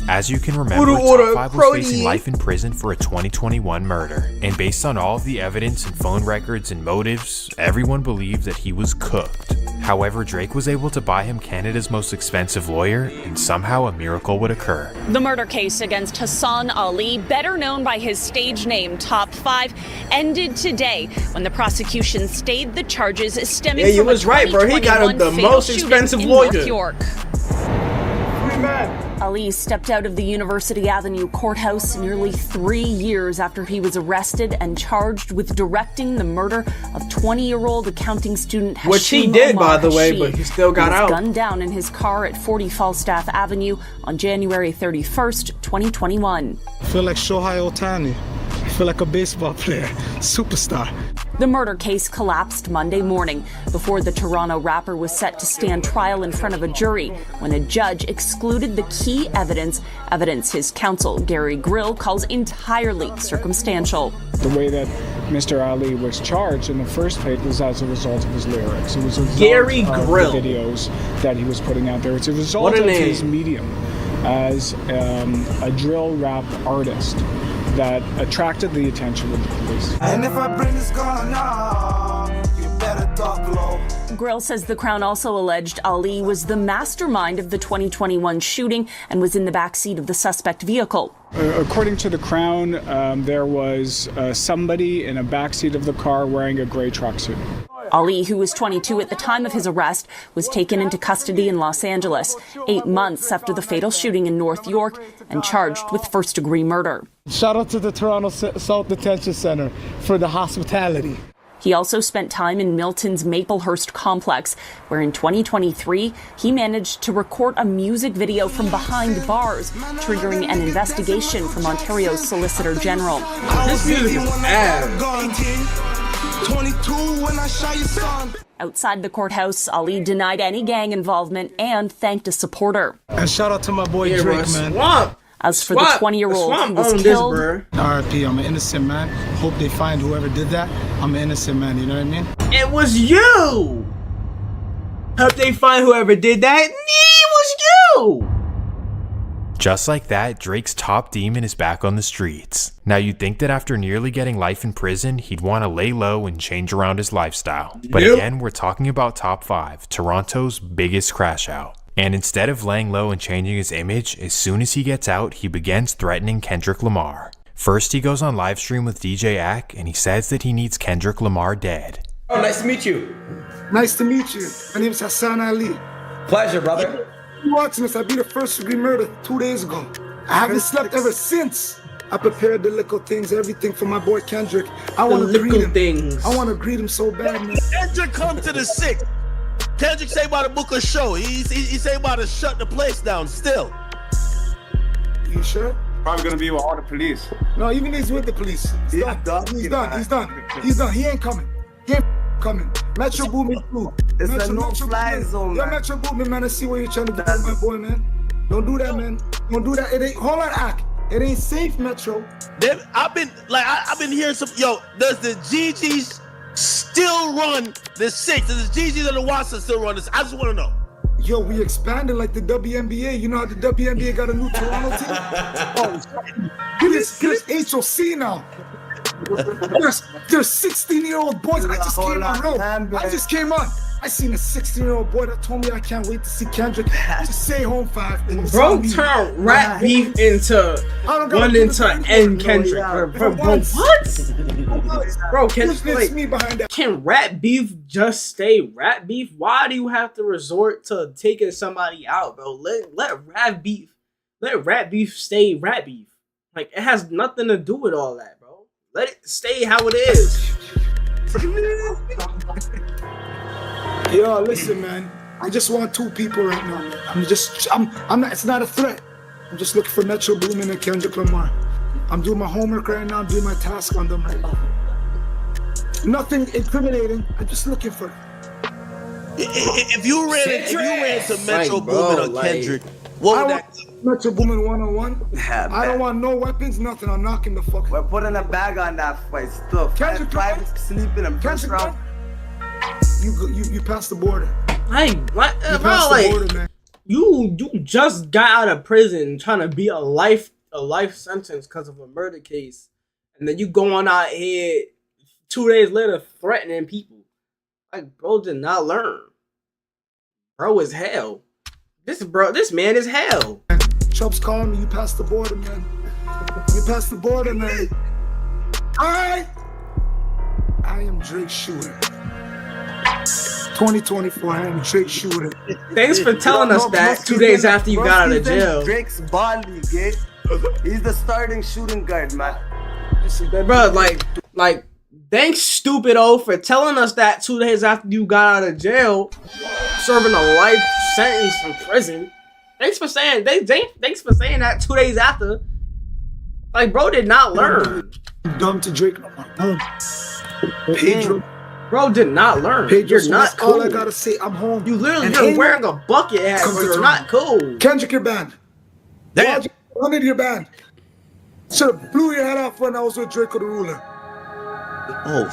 As you can remember, Top 5 was facing life in prison for a 2021 murder. And based on all of the evidence and phone records and motives, everyone believed that he was cooked. However, Drake was able to buy him Canada's most expensive lawyer, and somehow a miracle would occur. The murder case against Hassan Ali, better known by his stage name Top 5, ended today when the prosecution stayed the charges stemming from you was right, bro. He got the most expensive lawyer. North York. Ali stepped out of the University Avenue courthouse nearly 3 years after he was arrested and charged with directing the murder of 20-year-old accounting student Hashim Which he did, Omar by the way, Hashim. but he still got out. He was gunned down in his car at 40 Falstaff Avenue on January 31st, 2021. I feel like Shohei Ohtani. I feel like a baseball player, superstar. The murder case collapsed Monday morning before the Toronto rapper was set to stand trial in front of a jury when a judge excluded the key evidence his counsel, Gary Grill, calls entirely circumstantial. The way that Mr. Ali was charged in the first place was as a result of his lyrics. It was a result Gary of Grill. the videos that he was putting out there. It's a result of his medium as a drill rap artist that attracted the attention of the police. And if I bring this gun on, you better talk low. Grill says the Crown also alleged Ali was the mastermind of the 2021 shooting and was in the backseat of the suspect vehicle. According to the Crown, there was somebody in a backseat of the car wearing a gray tracksuit. Ali, who was 22 at the time of his arrest, was taken into custody in Los Angeles 8 months after the fatal shooting in North York and charged with first-degree murder. Shout out to the Toronto South Detention Center for the hospitality. He also spent time in Milton's Maplehurst complex, where in 2023, he managed to record a music video from behind bars, triggering an investigation from Ontario's Solicitor General. This music is ass. 22 when I shot your son. Outside the courthouse, Ali denied any gang involvement and thanked a supporter. And shout out to my boy Drake, man. Swamp. As for the 20-year-old who was killed, RIP, I'm an innocent man. Hope they find whoever did that. I'm an innocent man, you know what I mean? It was you! Hope they find whoever did that. It was you! Just like that, Drake's top demon is back on the streets. Now you'd think that after nearly getting life in prison, he'd want to lay low and change around his lifestyle. But again, we're talking about Top 5, Toronto's biggest crash out. And instead of laying low and changing his image, as soon as he gets out, he begins threatening Kendrick Lamar. First, he goes on live stream with DJ Ack, and he says that he needs Kendrick Lamar dead. Oh, nice to meet you. Nice to meet you. My name is Hassan Ali. Pleasure, brother. You watching this? I beat a first-degree murder 2 days ago. I haven't slept ever since. I prepared the little things, everything for my boy Kendrick. I want to greet him. I want to greet him so bad, man. Kendrick come to the 6. Kendrick say about to book a show. He say about to shut the place down still. You sure? Probably gonna be with all the police. No, even he's with the police. He's done. He's done. He ain't coming. He ain't coming. Metro Boomin too. It's Metro, a no-fly zone, Yo, man. Metro Boomin, man, I see what you're trying to do, my boy, man. Don't do that, man. Don't do that. It ain't, hold on, Ak. It ain't safe, Metro. I've been hearing some. Yo, does the GGs still run the 6? Does the GGs and the Watson still run this? I just want to know. Yo, we expanded like the WNBA. You know how the WNBA got a new Toronto team? Oh, this HOC now. There's 16-year-old boys. I just came on, bro. I just came on. I seen a 16-year-old boy that told me I can't wait to see Kendrick. Just say home 5. Bro, turn rap beef into wanting to end Kendrick. Bro, what? Bro, can rap beef just stay rap beef? Why do you have to resort to taking somebody out, bro? Let rap beef stay rap beef. Like, it has nothing to do with all that, bro. Let it stay how it is. Yo, listen, man. I just want 2 people right now. I'm not, it's not a threat. I'm just looking for Metro Boomin and Kendrick Lamar. I'm doing my homework right now. I'm doing my task on them right now. Nothing incriminating. I'm just looking for. If you ran to Metro Boomin or Kendrick, what would that? Metro Boomin 101. I don't want no weapons, nothing. I'm knocking the fuck. We're putting a bag on that fight stuff. Kendrick, sleeping in first round. You passed the border. Hey, what, bro? Like, border, man. You just got out of prison trying to beat a life sentence because of a murder case, and then you going out here 2 days later threatening people. Like, bro did not learn. Bro is hell. This man is hell. Chubb's calling me. You passed the border, man. You passed the border, man. I am Drake Shooter. 2024, I am Drake Shooter. Thanks for telling us that 2 days after you got out of jail. Drake's ball league, eh? He's the starting shooting guard, man. Bro, like, thanks, stupid O, for telling us that 2 days after you got out of jail, serving a life sentence in prison. Thanks for saying that 2 days after. Like, bro did not learn. Dumb to Drake. Pedro. Bro did not learn. Pedro, you're not cool. All I gotta say, I'm home. You're wearing a bucket hat, so you're not cool. Kendrick, you're banned. Damn. You're banned. Should have blew your head off when I was with Draco the Ruler. Oh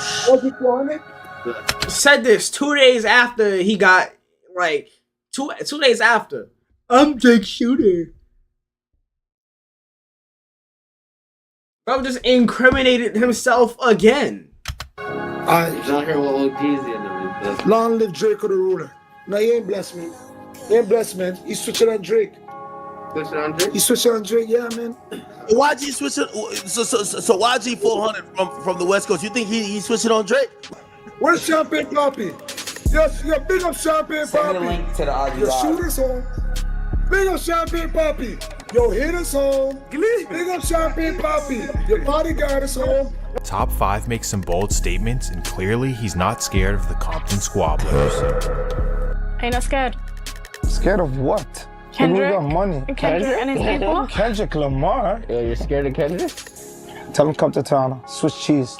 shit. Said this 2 days after he got, like, two days after. I'm Drake Shooter. Bro just incriminated himself again. Long live Draco the Ruler. No, he ain't blessed me. He ain't blessed, man. He's switching on Drake. Switching on Drake? He's switching on Drake, yeah, man. YG switching. So YG 400 from the West Coast. You think he's switching on Drake? Where's Champagne Poppy? Yes, yeah, big up Champagne Poppy. Send a link to the audio. Your shooter's home. Big up Champagne Poppy. Yo, hit us home. Big up Champagne Poppy. Your bodyguard is home. Top 5 makes some bold statements, and clearly he's not scared of the Compton squabblers. Are you not scared? Scared of what? Kendrick? We got money. Kendrick and his people? Kendrick Lamar? Yeah, you're scared of Kendrick? Tell him come to Toronto. Switch cheese.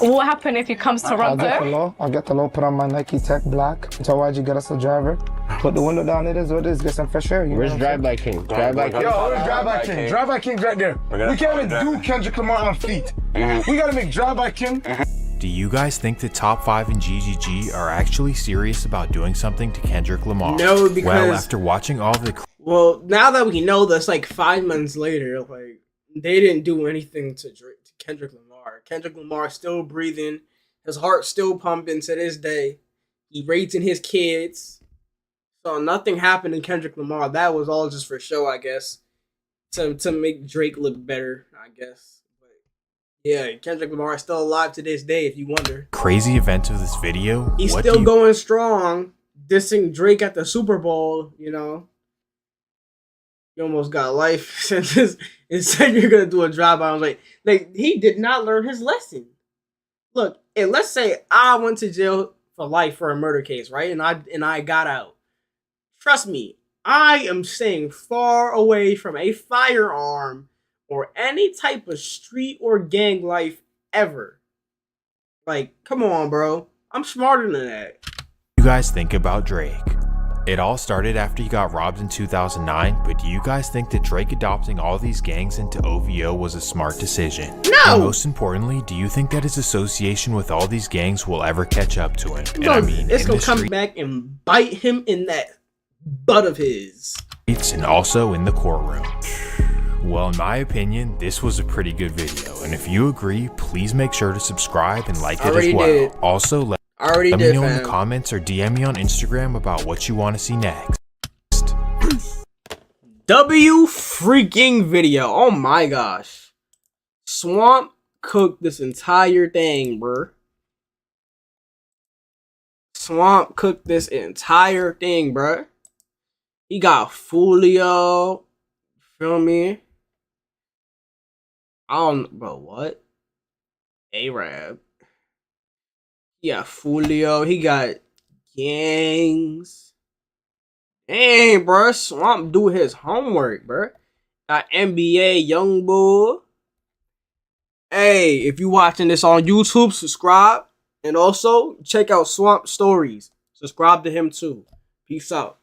What happened if he comes to Toronto? I'll get the low, put on my Nike Tech Black. Tell YG get us a driver. Put the window down, it is what it is. Get some fresh air. Where's Drive-By King? Drive-By King. Yo, where's Drive-By King? Drive-By King's right there. We can't even do Kendrick Lamar on feet. We gotta make Drive-By King. Do you guys think the Top 5 and GGG are actually serious about doing something to Kendrick Lamar? No, because... Well, after watching all of the... Well, now that we know this, like, 5 months later, like, they didn't do anything to Kendrick Lamar. Kendrick Lamar still breathing. His heart's still pumping to this day. He raising his kids. So nothing happened to Kendrick Lamar. That was all just for show, I guess. To make Drake look better, I guess. But yeah, Kendrick Lamar is still alive to this day, if you wonder. Crazy event of this video. He's still going strong, dissing Drake at the Super Bowl, you know. You almost got life sentences and said you're gonna do a drive-by. I was like, he did not learn his lesson. Look, and let's say I went to jail for life for a murder case, right? And I got out. Trust me, I am staying far away from a firearm or any type of street or gang life ever. Like, come on, bro. I'm smarter than that. You guys think about Drake? It all started after he got robbed in 2009, but do you guys think that Drake adopting all these gangs into OVO was a smart decision? No! And most importantly, do you think that his association with all these gangs will ever catch up to him? No, it's gonna come back and bite him in that butt of his. And also in the courtroom. Well, in my opinion, this was a pretty good video, and if you agree, please make sure to subscribe and like it as well. Did. Also, let me know in the comments or DM me on Instagram about what you want to see next. W freaking video. Oh my gosh. Swamp cooked this entire thing, bruh. Swamp cooked this entire thing, bruh. He got Fulio. Feel me? I don't, bro, what? Arab. He got Fulio. He got gangs. Dang, bro. Swamp do his homework, bro. Got NBA Youngboy. Hey, if you watching this on YouTube, subscribe. And also, check out Swamp Stories. Subscribe to him too. Peace out.